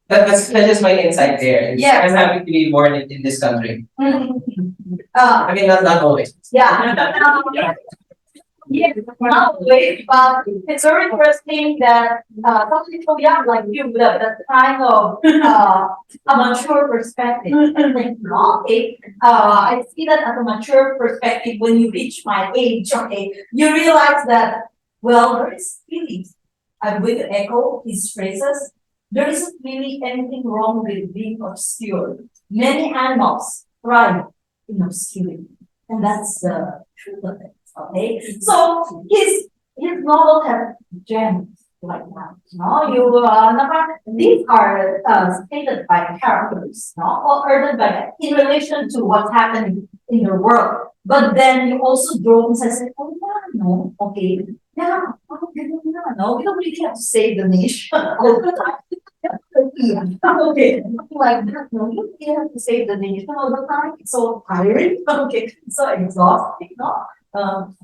Speaker 3: that's just my insight there.
Speaker 2: Yes.
Speaker 3: I'm happy to be born in this country.
Speaker 2: Uh,
Speaker 3: I mean, not always.
Speaker 2: yeah. Yeah, not way, but it's very interesting that some people, yeah, like you, with that kind of a mature perspective. Okay, I see that as a mature perspective when you reach my age. Okay, you realize that well, there is really. I'm going to echo his phrases. There isn't really anything wrong with being obscure. Many animals thrive in obscurity, and that's the truth of it. Okay, so his novel has gems like that. No, these are stated by characters, no, or urban by in relation to what's happening in the world. But then you also draw and say, oh yeah, no, okay, yeah, okay, no, we don't really have to save the nation all the time. Yeah, okay, like that, no, you really have to save the nation all the time. It's so tiring, okay, so exhausting, no?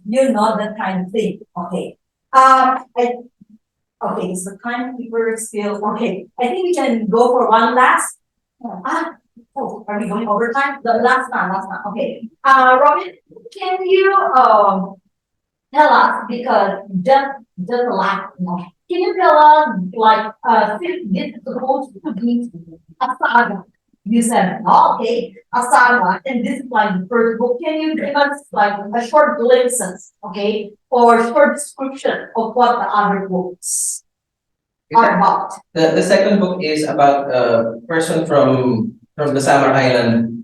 Speaker 2: You're not that kind of thing. Okay. Okay, so timekeeper still, okay. I think we can go for one last. Are we going overtime? The last one. Okay. Robin, can you tell us because just the last one. Can you tell us like since this is supposed to be a saga? You said, oh, okay, a saga, and this is like the first book. Can you give us like a short glimpses, okay, or short description of what the other books are about?
Speaker 3: The second book is about a person from the Samar Island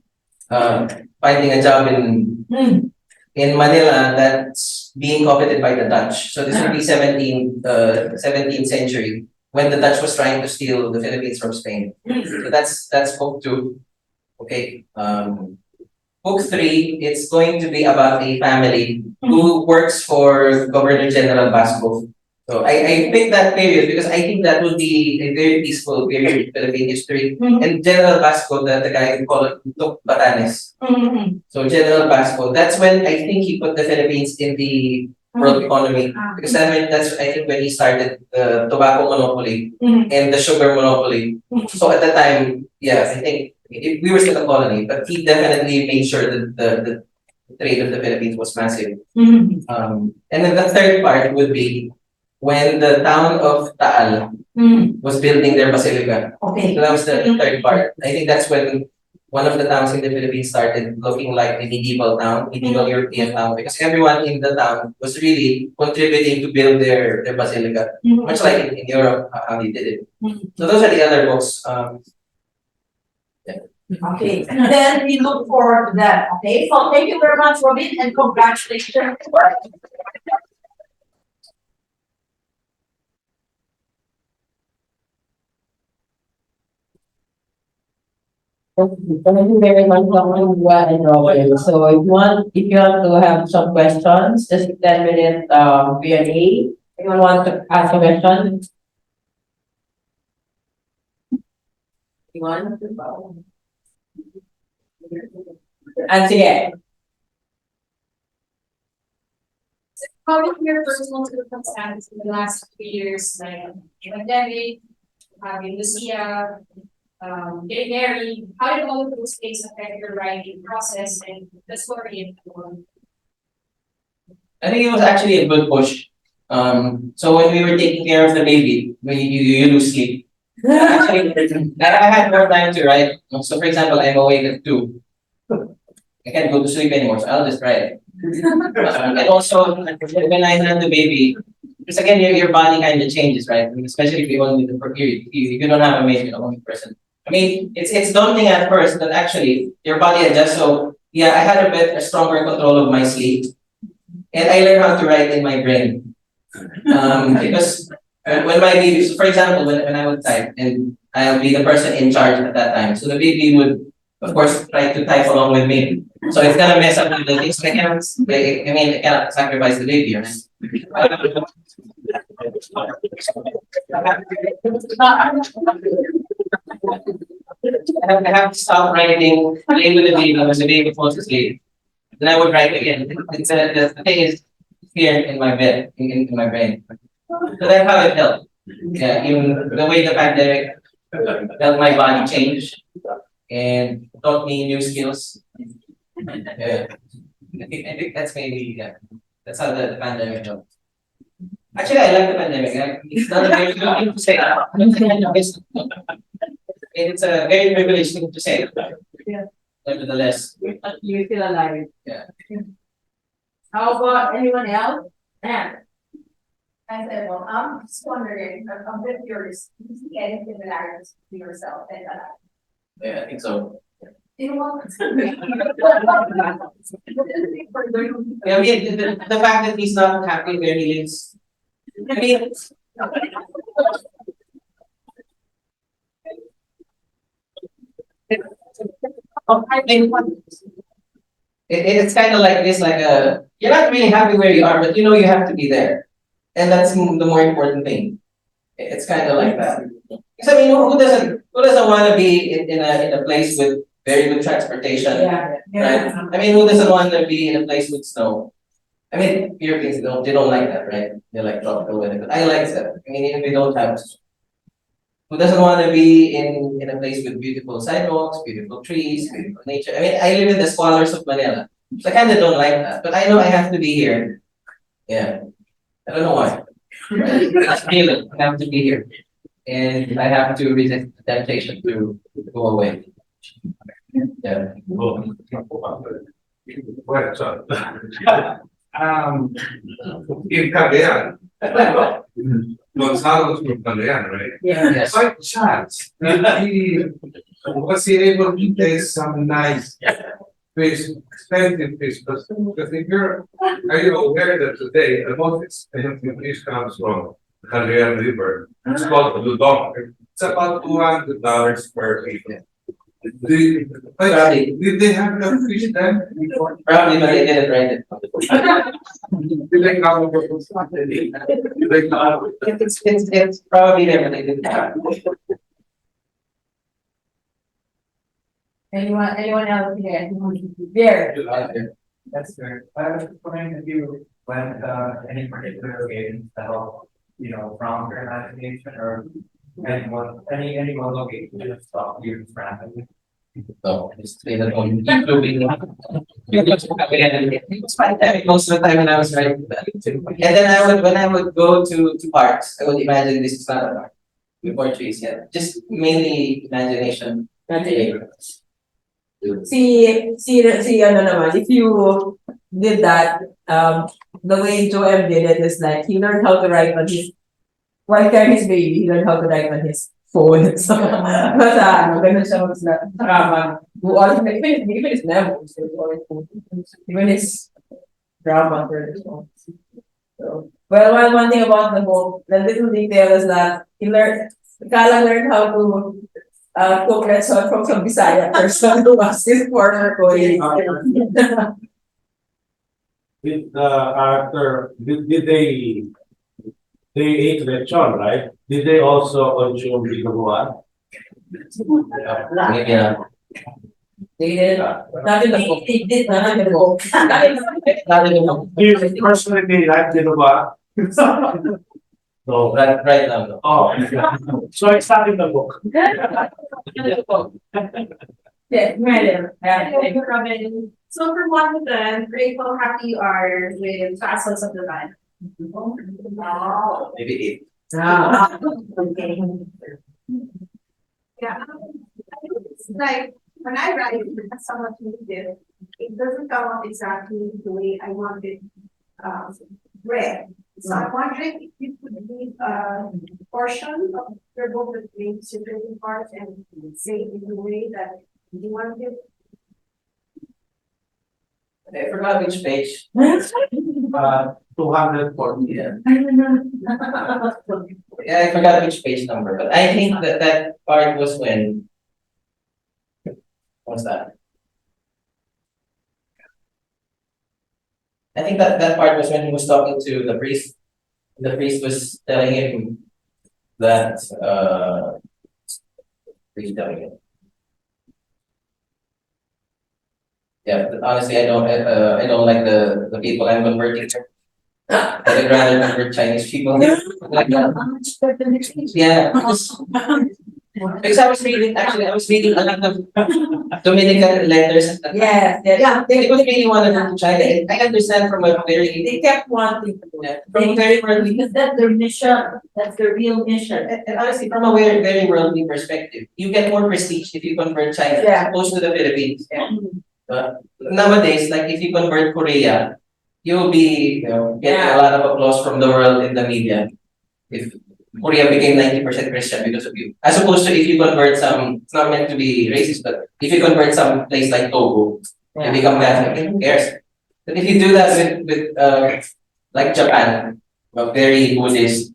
Speaker 3: finding a job
Speaker 2: Mm.
Speaker 3: in Manila that's being coveted by the Dutch. So this would be 17th century when the Dutch was trying to steal the Philippines from Spain. So that's book two. Okay. Book three, it's going to be about a family who works for Governor General Basco. So I picked that period because I think that would be a very peaceful period in Philippine history. And General Basco, the guy who called it took Batanes. So General Basco, that's when I think he put the Philippines in the world economy. Because that's I think when he started the tobacco monopoly and the sugar monopoly. So at the time, yeah, I think we were still a colony, but he definitely made sure that the trade of the Philippines was massive. And then the third part would be when the town of Taal was building their basilica.
Speaker 2: Okay.
Speaker 3: So that was the third part. I think that's when one of the towns in the Philippines started looking like a medieval town, medieval European town, because everyone in the town was really contributing to build their basilica, much like in Europe, how they did it. So those are the other books.
Speaker 2: Okay, then we look forward to that. Okay, so thank you very much, Robin, and congratulations.
Speaker 1: Thank you very much, Dr. Juan and Robin. So if you want to have some questions, just 10 minute Q&A. Anyone want to ask a question? Anyone? And sige.
Speaker 4: How did your personal circumstances in the last 2 years, like the pandemic, having Lucia, getting married, how did all of those things affect your writing process and the story in the world?
Speaker 3: I think it was actually a good push. So when we were taking care of the baby, when you lose sleep. Actually, I had more time to write. So for example, I'm awake at 2. I can't go to sleep anymore, so I'll just write. And also, when I had the baby, because again, your body kind of changes, right? I mean, especially if you only you don't have a maid, you're the only person. I mean, it's daunting at first, but actually, your body adjusts. So yeah, I had a stronger control of my sleep, and I learned how to write in my brain. Because when my baby, so for example, when I would type, and I'll be the person in charge at that time, so the baby would, of course, try to type along with me. So it's gonna mess up with the things. I cannot sacrifice the baby, right? I have to stop writing, play with the baby when the baby falls asleep. Then I would write again. The thing is here in my bed, in my brain. So that's how it felt. Yeah, even the way the pandemic felt my body change and taught me new skills. Yeah. I think that's maybe, yeah, that's how the pandemic helped. Actually, I like the pandemic. It's not a very good thing to say. It's a very privileged thing to say.
Speaker 1: Yeah.
Speaker 3: Nevertheless,
Speaker 1: You feel alive.
Speaker 3: yeah.
Speaker 1: How about anyone else? And
Speaker 4: I said, well, I'm just wondering, I'm a bit curious, do you see any similarities to yourself and
Speaker 3: Yeah, I think so.
Speaker 4: you know what?
Speaker 3: Yeah, I mean, the fact that he's not happy where he lives. I mean, I think it's kind of like this, like you're not really happy where you are, but you know you have to be there, and that's the more important thing. It's kind of like that. Because I mean, who doesn't want to be in a place with very good transportation, right? I mean, who doesn't want to be in a place with snow? I mean, Europeans they don't like that, right? They like tropical weather, but I like that. I mean, even if we don't have, who doesn't want to be in a place with beautiful sidewalks, beautiful trees, beautiful nature? I mean, I live in the squalors of Manila, so I kind of don't like that. But I know I have to be here. Yeah, I don't know why. I feel it. I have to be here, and I have to resist the temptation to go away. Yeah.
Speaker 5: Question. In Cagayan. Gonzalo's from Cagayan, right?
Speaker 1: yeah.
Speaker 3: Yes.
Speaker 5: By chance, was he able to taste some nice fish, expensive fish? Because if are you aware that today the most expensive fish comes from Cagayan River? It's called Ludong. It's about $200 per kilo. Did they have that fish then?
Speaker 3: Probably, but I didn't write it.
Speaker 5: Did they come over from Saturday? Did they come?
Speaker 3: It's probably there, but I didn't have it.
Speaker 1: Anyone else here? There.
Speaker 6: That's fair. I was just wondering if you went any particular locations that help, from your imagination or any one location that stop you randomly.
Speaker 3: So just say that on including it's pandemic most of the time when I was writing that. And then when I would go to parks, I would imagine this is not a park before trees, yeah. Just mainly imagination.
Speaker 7: Ano naman, if you did that, the way Joem did it is like he learned how to write on his, while carrying his baby, he learned how to write on his phone. So, ganun siya drama. Even his memos, even his drama for this one. So, well, one thing about the book, the little detail is that Kala learned how to cook restaurant from some Bisaya person who was his former colleague.
Speaker 8: Did the actor did they ate lechon, right? Did they also consume bigabuan?
Speaker 3: Yeah.
Speaker 7: They did not in the book. They did not in the book.
Speaker 3: Not in the moment.
Speaker 8: Do you personally like bigabuan? No.
Speaker 3: Right now, no.
Speaker 8: Oh, so it's not in the book.
Speaker 7: Yeah, Marilyn.
Speaker 4: Thank you, Robin. So for one of them, grateful, happy you are with Vassals of the Land. Wow.
Speaker 3: Maybe eight.
Speaker 4: Okay. Yeah. It's like when I write someone creative, it doesn't come out exactly the way I want it read. So I'm wondering if you could read a portion of your book that makes your written part and say it in the way that you want it.
Speaker 3: I forgot which page.
Speaker 8: 240.
Speaker 3: Yeah. Yeah, I forgot which page number, but I think that part was when. What's that? I think that part was when he was talking to the priest. The priest was telling him that priest telling him. Yeah, but honestly, I don't like the people I'm converting to. I'd rather convert Chinese people. Like that. Yeah, because Because I was reading a lot of Dominican letters at that time.
Speaker 7: Yes, yes.
Speaker 2: Yeah,
Speaker 3: They would really want to go to China. And I understand from a very,
Speaker 7: They kept wanting to do it.
Speaker 3: from a very worldly,
Speaker 2: because that's their mission, that's their real mission.
Speaker 3: and honestly, from a very, very worldly perspective, you get more prestige if you convert China
Speaker 7: Yeah.
Speaker 3: as opposed to the Philippines. Nowadays, like if you convert Korea, you'll be, getting a lot of applause from the world in the media. If Korea became 90% Christian because of you. As opposed to if you convert some, it's not meant to be racist, but if you convert some place like Togo, you become Catholic, who cares? But if you do that with like Japan, very Buddhist,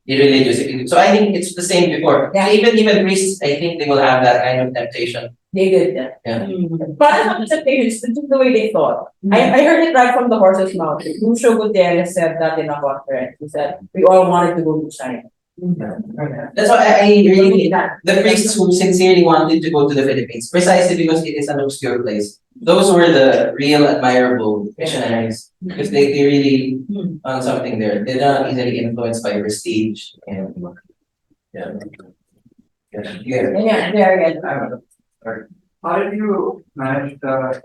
Speaker 3: irreligious. So I think it's the same before.
Speaker 7: Yeah.
Speaker 3: Even priests, I think they will have that kind of temptation.
Speaker 7: They did that.
Speaker 3: Yeah.
Speaker 7: But not just the way they thought. I heard it right from the horse's mouth. Lucio Gutierrez said that in a conference. He said, we all wanted to go to China.
Speaker 3: That's why I really the priests who sincerely wanted to go to the Philippines, precisely because it is an obscure place. Those were the real admirable missionaries because they really on something there. They're not easily influenced by prestige and yeah.
Speaker 7: Yeah, very good.
Speaker 6: How did you manage the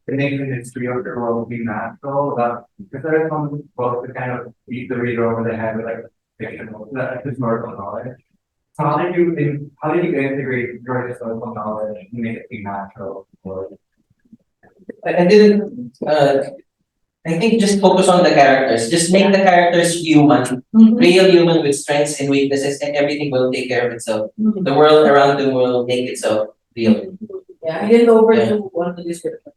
Speaker 6: Canadian history of the world being natural? Because there are some books that kind of beat the reader over the head with like fictional, historical knowledge. So how did you integrate your historical knowledge and make it be natural?
Speaker 3: I didn't I think just focus on the characters. Just make the characters human, real human with strengths and weaknesses, and everything will take care of itself. The world around them will make itself real.
Speaker 7: Yeah, I didn't overdo on the description.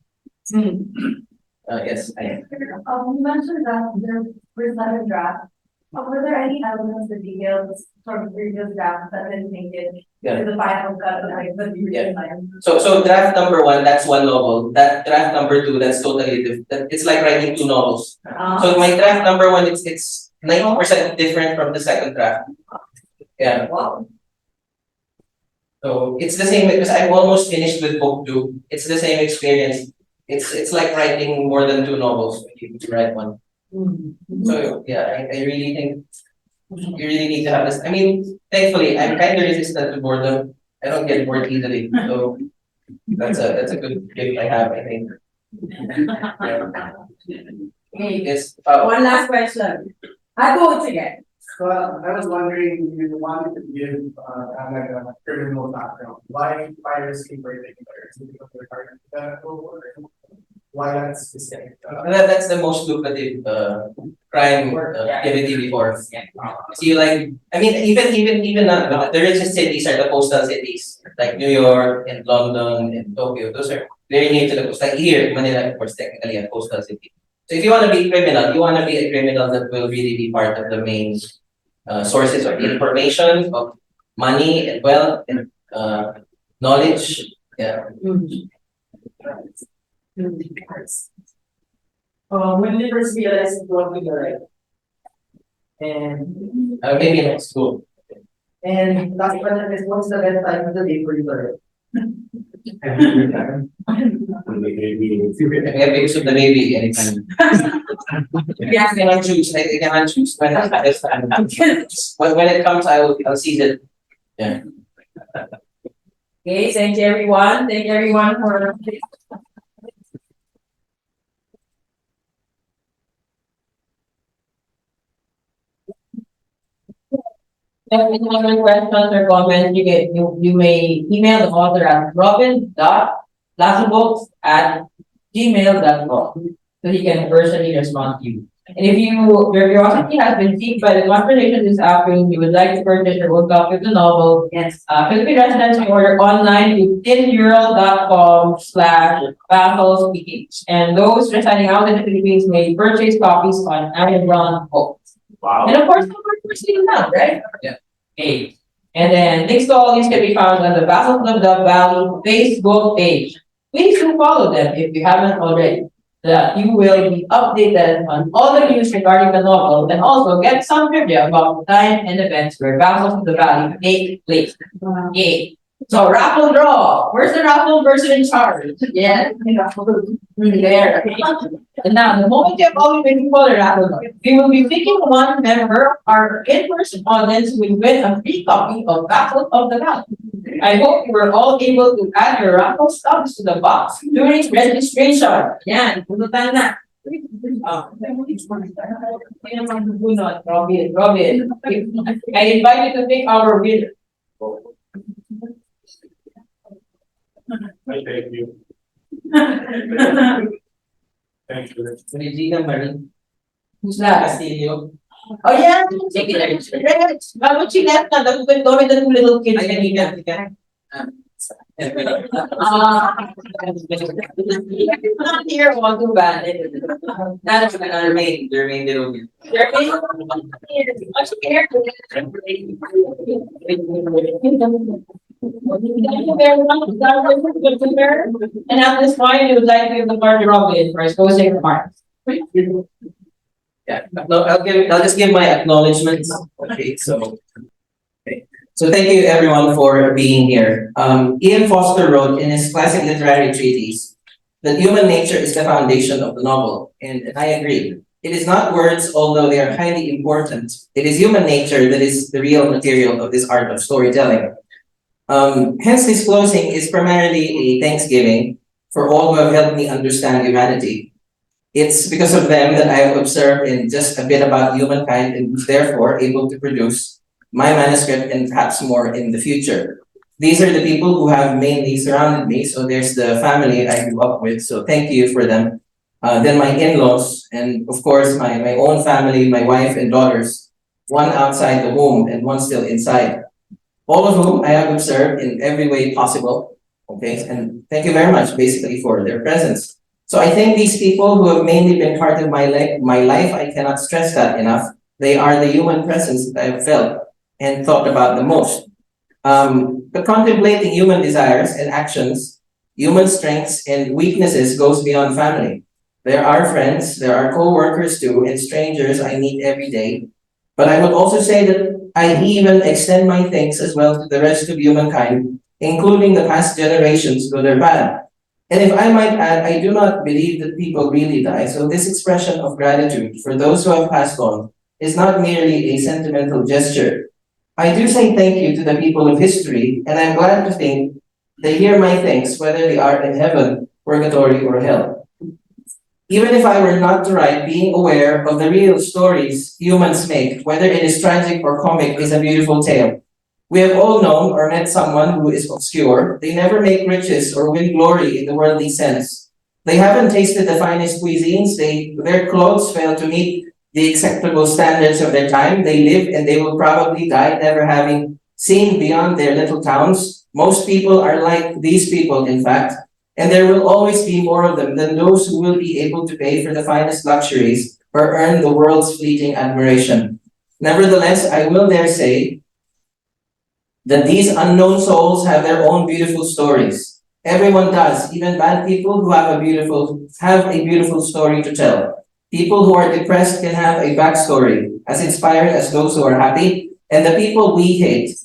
Speaker 3: Yes, I
Speaker 9: You mentioned that there were seven drafts. Were there any elements or details from previous drafts that didn't make it to the final cut of like the
Speaker 3: Yeah.
Speaker 9: design?
Speaker 3: So draft number one, that's one novel. That draft number two, that's totally different. It's like writing two novels. So my draft number one, it's 90% different from the second draft. Yeah.
Speaker 2: Wow.
Speaker 3: So it's the same because I'm almost finished with book two. It's the same experience. It's like writing more than two novels when you write one. So yeah, I really think you really need to have this. I mean, thankfully, I'm kind of resistant to boredom. I don't get bored easily. So that's a good gift I have, I think. Yes.
Speaker 7: One last question. I go again.
Speaker 6: So I was wondering, you wanted to give like a criminal background. Why piracy in particular? Is it because they're targeted or why that's specific?
Speaker 3: That's the most lucrative crime activity before. So you like, I mean, even not the richest cities are the coastal cities, like New York and London and Tokyo. Those are very near to the coast. Like here, Manila, of course, technically a coastal city. So if you want to be criminal, you want to be a criminal that will really be part of the main sources of information, of money and wealth and knowledge. Yeah.
Speaker 7: When we first realized what we were right. And
Speaker 3: Maybe in school.
Speaker 7: last question is what's the best time of the day for you to learn?
Speaker 3: I have because of the baby anytime.
Speaker 7: Yeah,
Speaker 3: I cannot choose. I cannot choose when it's time. When it comes, I'll seize it. Yeah.
Speaker 7: Okay, thank you everyone. Thank you everyone for
Speaker 1: If you have any questions or comments, you may email the author at robin.lasabooks@gmail.com so he can personally respond to you. And if your curiosity has been piqued by the conversation this afternoon, you would like to purchase your own copy of the novel, Philippine residents may order online to tinmural.com/Vassals speakings. And those residing out in the Philippines may purchase copies on Amazon Books.
Speaker 8: Wow.
Speaker 1: And of course, we're seeing now, right?
Speaker 3: Yeah.
Speaker 1: Okay. And then links to all these can be found on the Vassals of the Valley Facebook page. Please do follow them if you haven't already. That you will be updated on all the news regarding the novel and also get some trivia about the time and events where Vassals of the Valley take place. Yay. So raffle draw. Where's the raffle person in charge? Yeah. There. And now, the moment you have always been for the raffle draw, we will be picking one member, our in-person audience will win a free copy of Battle of the Month. I hope you were all able to add your raffle stubs to the box during registration. Yan, punutan na. Robin. I invite you to pick our winner.
Speaker 8: I thank you. Thank you.
Speaker 3: Regina Marie
Speaker 1: Who's that?
Speaker 3: Castillo.
Speaker 1: Oh, yeah. Take it. Bakit she left na? Dami the two little kids. Not here, one too bad. That's
Speaker 3: Their main little girl.
Speaker 1: Thank you very much. That was good to hear. And at this point, we would like to give the party Robin for his closing remarks.
Speaker 3: Yeah, no, I'll just give my acknowledgements. Okay, so. Okay. So thank you everyone for being here. Ian Foster wrote in his classic literary treatise that human nature is the foundation of the novel, and I agree. It is not words, although they are highly important. It is human nature that is the real material of this art of storytelling. Hence, this closing is primarily a thanksgiving for all who have helped me understand humanity. It's because of them that I have observed in just a bit about humankind and therefore able to produce my manuscript and perhaps more in the future. These are the people who have mainly surrounded me. So there's the family I grew up with. So thank you for them. Then my in-laws, and of course my own family, my wife and daughters, one outside the womb and one still inside. All of whom I have observed in every way possible. Okay, and thank you very much basically for their presence. So I think these people who have mainly been part of my life, I cannot stress that enough. They are the human presence that I have felt and thought about the most. But contemplating human desires and actions, human strengths and weaknesses goes beyond family. There are friends, there are co-workers too, and strangers I meet every day. But I would also say that I even extend my thanks as well to the rest of humankind, including the past generations, good or bad. And if I might add, I do not believe that people really die. So this expression of gratitude for those who have passed on is not merely a sentimental gesture. I do say thank you to the people of history, and I'm glad to think they hear my thanks, whether they are in heaven, purgatory, or hell. Even if I were not to write, being aware of the real stories humans make, whether it is tragic or comic, is a beautiful tale. We have all known or met someone who is obscure. They never make riches or win glory in the worldly sense. They haven't tasted the finest cuisines. Their clothes fail to meet the acceptable standards of their time. They live and they will probably die never having seen beyond their little towns. Most people are like these people, in fact, and there will always be more of them than those who will be able to pay for the finest luxuries or earn the world's fleeting admiration. Nevertheless, I will dare say that these unknown souls have their own beautiful stories. Everyone does, even bad people who have a beautiful story to tell. People who are depressed can have a backstory, as inspiring as those who are happy, and the people we hate,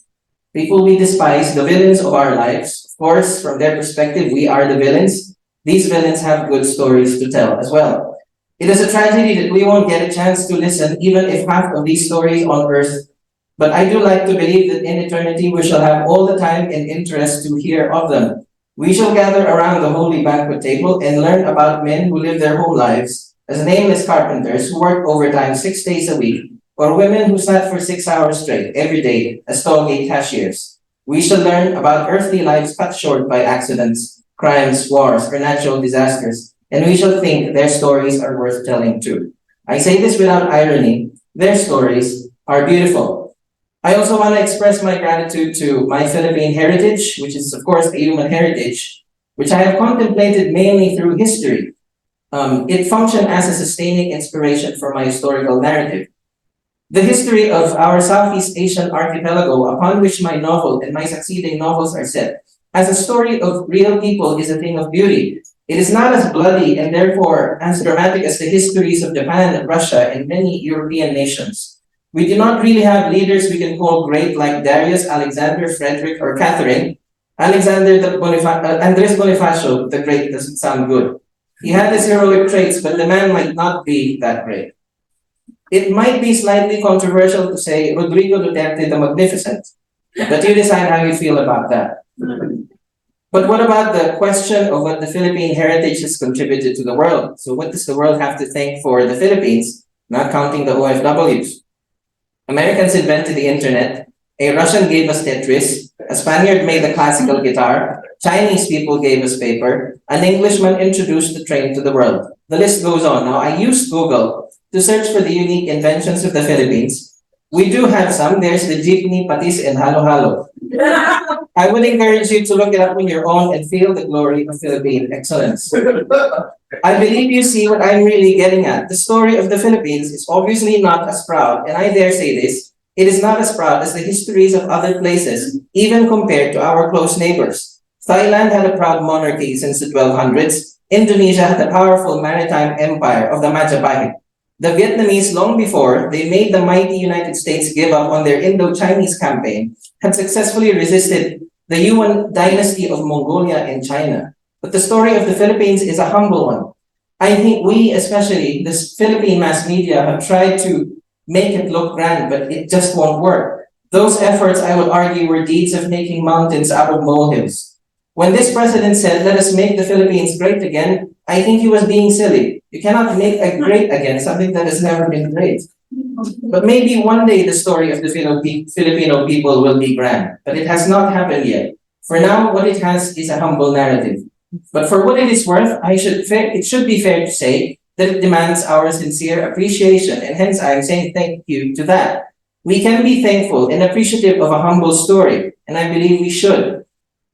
Speaker 3: people we despise, the villains of our lives, of course, from their perspective, we are the villains. These villains have good stories to tell as well. It is a tragedy that we won't get a chance to listen, even if half of these stories on earth. But I do like to believe that in eternity we shall have all the time and interest to hear of them. We shall gather around the holy banquet table and learn about men who live their whole lives as nameless carpenters who work overtime 6 days a week, or women who sat for 6 hours straight every day as tollgate cashiers. We shall learn about earthly lives cut short by accidents, crimes, wars, or natural disasters, and we shall think their stories are worth telling too. I say this without irony. Their stories are beautiful. I also want to express my gratitude to my Philippine heritage, which is of course a human heritage, which I have contemplated mainly through history. It functioned as a sustaining inspiration for my historical narrative. The history of our Southeast Asian archipelago, upon which my novel and my succeeding novels are set, as a story of real people, is a thing of beauty. It is not as bloody and therefore as dramatic as the histories of Japan, Russia, and many European nations. We do not really have leaders we can call great like Darius, Alexander, Frederick, or Catherine, Andres Bonifacio the Great doesn't sound good. He had his heroic traits, but the man might not be that great. It might be slightly controversial to say Rodrigo Duterte the Magnificent, but you decide how you feel about that. But what about the question of what the Philippine heritage has contributed to the world? So what does the world have to thank for the Philippines, not counting the OFWs? Americans invented the internet, a Russian gave us Tetris, a Spaniard made the classical guitar, Chinese people gave us paper, an Englishman introduced the train to the world. The list goes on. Now, I used Google to search for the unique inventions of the Philippines. We do have some. There's the jeepney, patis, and halo-halo. I would encourage you to look it up on your own and feel the glory of Philippine excellence. I believe you see what I'm really getting at. The story of the Philippines is obviously not as proud, and I dare say this, it is not as proud as the histories of other places, even compared to our close neighbors. Thailand had a proud monarchy since the 1200s. Indonesia had a powerful maritime empire of the Majapahit. The Vietnamese, long before they made the mighty United States give up on their Indo-Chinese campaign, had successfully resisted the Yuan dynasty of Mongolia and China. But the story of the Philippines is a humble one. I think we, especially the Philippine mass media, have tried to make it look grand, but it just won't work. Those efforts, I would argue, were deeds of making mountains out of molehills. When this president said, let us make the Philippines great again, I think he was being silly. You cannot make a great again something that has never been great. But maybe one day the story of the Filipino people will be grand, but it has not happened yet. For now, what it has is a humble narrative. But for what it is worth, it should be fair to say that it demands our sincere appreciation, and hence I am saying thank you to that. We can be thankful and appreciative of a humble story, and I believe we should.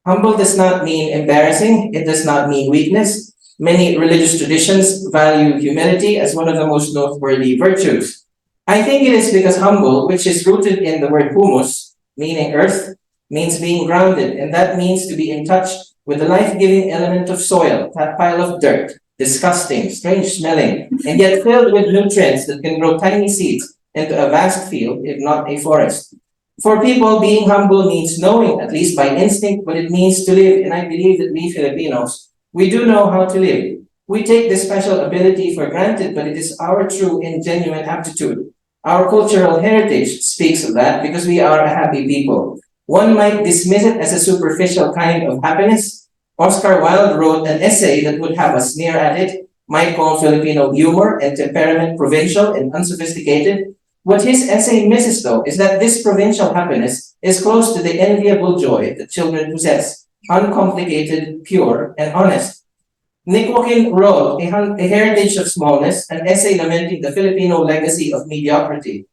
Speaker 3: Humble does not mean embarrassing, it does not mean weakness. Many religious traditions value humility as one of the most noteworthy virtues. I think it is because humble, which is rooted in the word humus, meaning earth, means being grounded, and that means to be in touch with the life-giving element of soil, that pile of dirt, disgusting, strange smelling, and yet filled with nutrients that can grow tiny seeds into a vast field, if not a forest. For people, being humble means knowing, at least by instinct, what it means to live, and I believe that we Filipinos, we do know how to live. We take this special ability for granted, but it is our true and genuine aptitude. Our cultural heritage speaks of that because we are a happy people. One might dismiss it as a superficial kind of happiness. Oscar Wilde wrote an essay that would have a sneer at it, might call Filipino humor and temperament provincial and unsophisticated. What his essay misses, though, is that this provincial happiness is close to the enviable joy that children possess, uncomplicated, pure, and honest. Nick Joaquin wrote A Heritage of Smallness, an essay lamenting the Filipino legacy of mediocrity.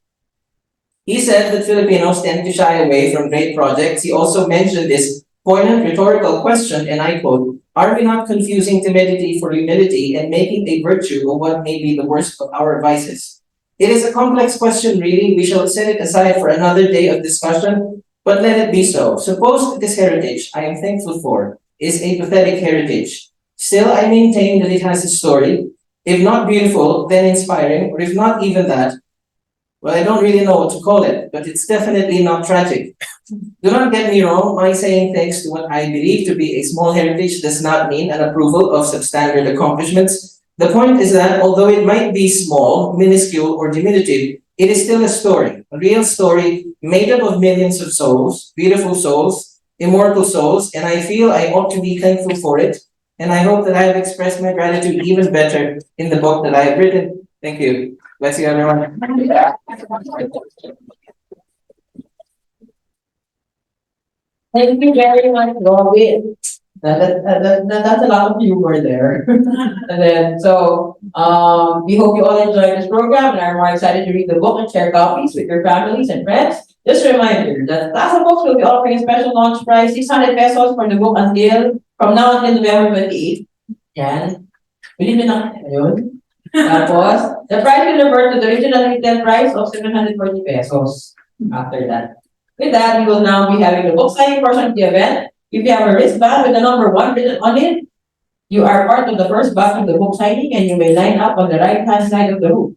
Speaker 3: He said that Filipinos tend to shy away from great projects. He also mentioned this poignant rhetorical question, and I quote, are we not confusing timidity for humility and making a virtue of what may be the worst of our vices? It is a complex question, really. We shall set it aside for another day of discussion, but let it be so. Suppose that this heritage I am thankful for is a pathetic heritage. Still, I maintain that it has a story, if not beautiful, then inspiring, or if not even that, well, I don't really know what to call it, but it's definitely not tragic. Do not get me wrong, my saying thanks to what I believe to be a small heritage does not mean an approval of substandard accomplishments. The point is that although it might be small, minuscule, or diminutive, it is still a real story made up of millions of souls, beautiful souls, immortal souls, and I feel I ought to be thankful for it. And I hope that I have expressed my gratitude even better in the book that I have written. Thank you. Bless you, everyone.
Speaker 1: Thank you very much, Robin. That's a lot of humor there. And then, we hope you all enjoyed this program and are more excited to read the book and share copies with your families and friends. Just a reminder that Plaza Books will be offering a special launch price, 600 pesos for the book from now until November 28th. Yan. Bilhin nyo na ngayon. Tapos, the price will revert to the original retail price of 740 pesos after that. With that, we will now be having the book signing portion of the event. If you have a wristband with the number 1 written on it, you are part of the first batch of the book signing and you may line up on the right-hand side of the room.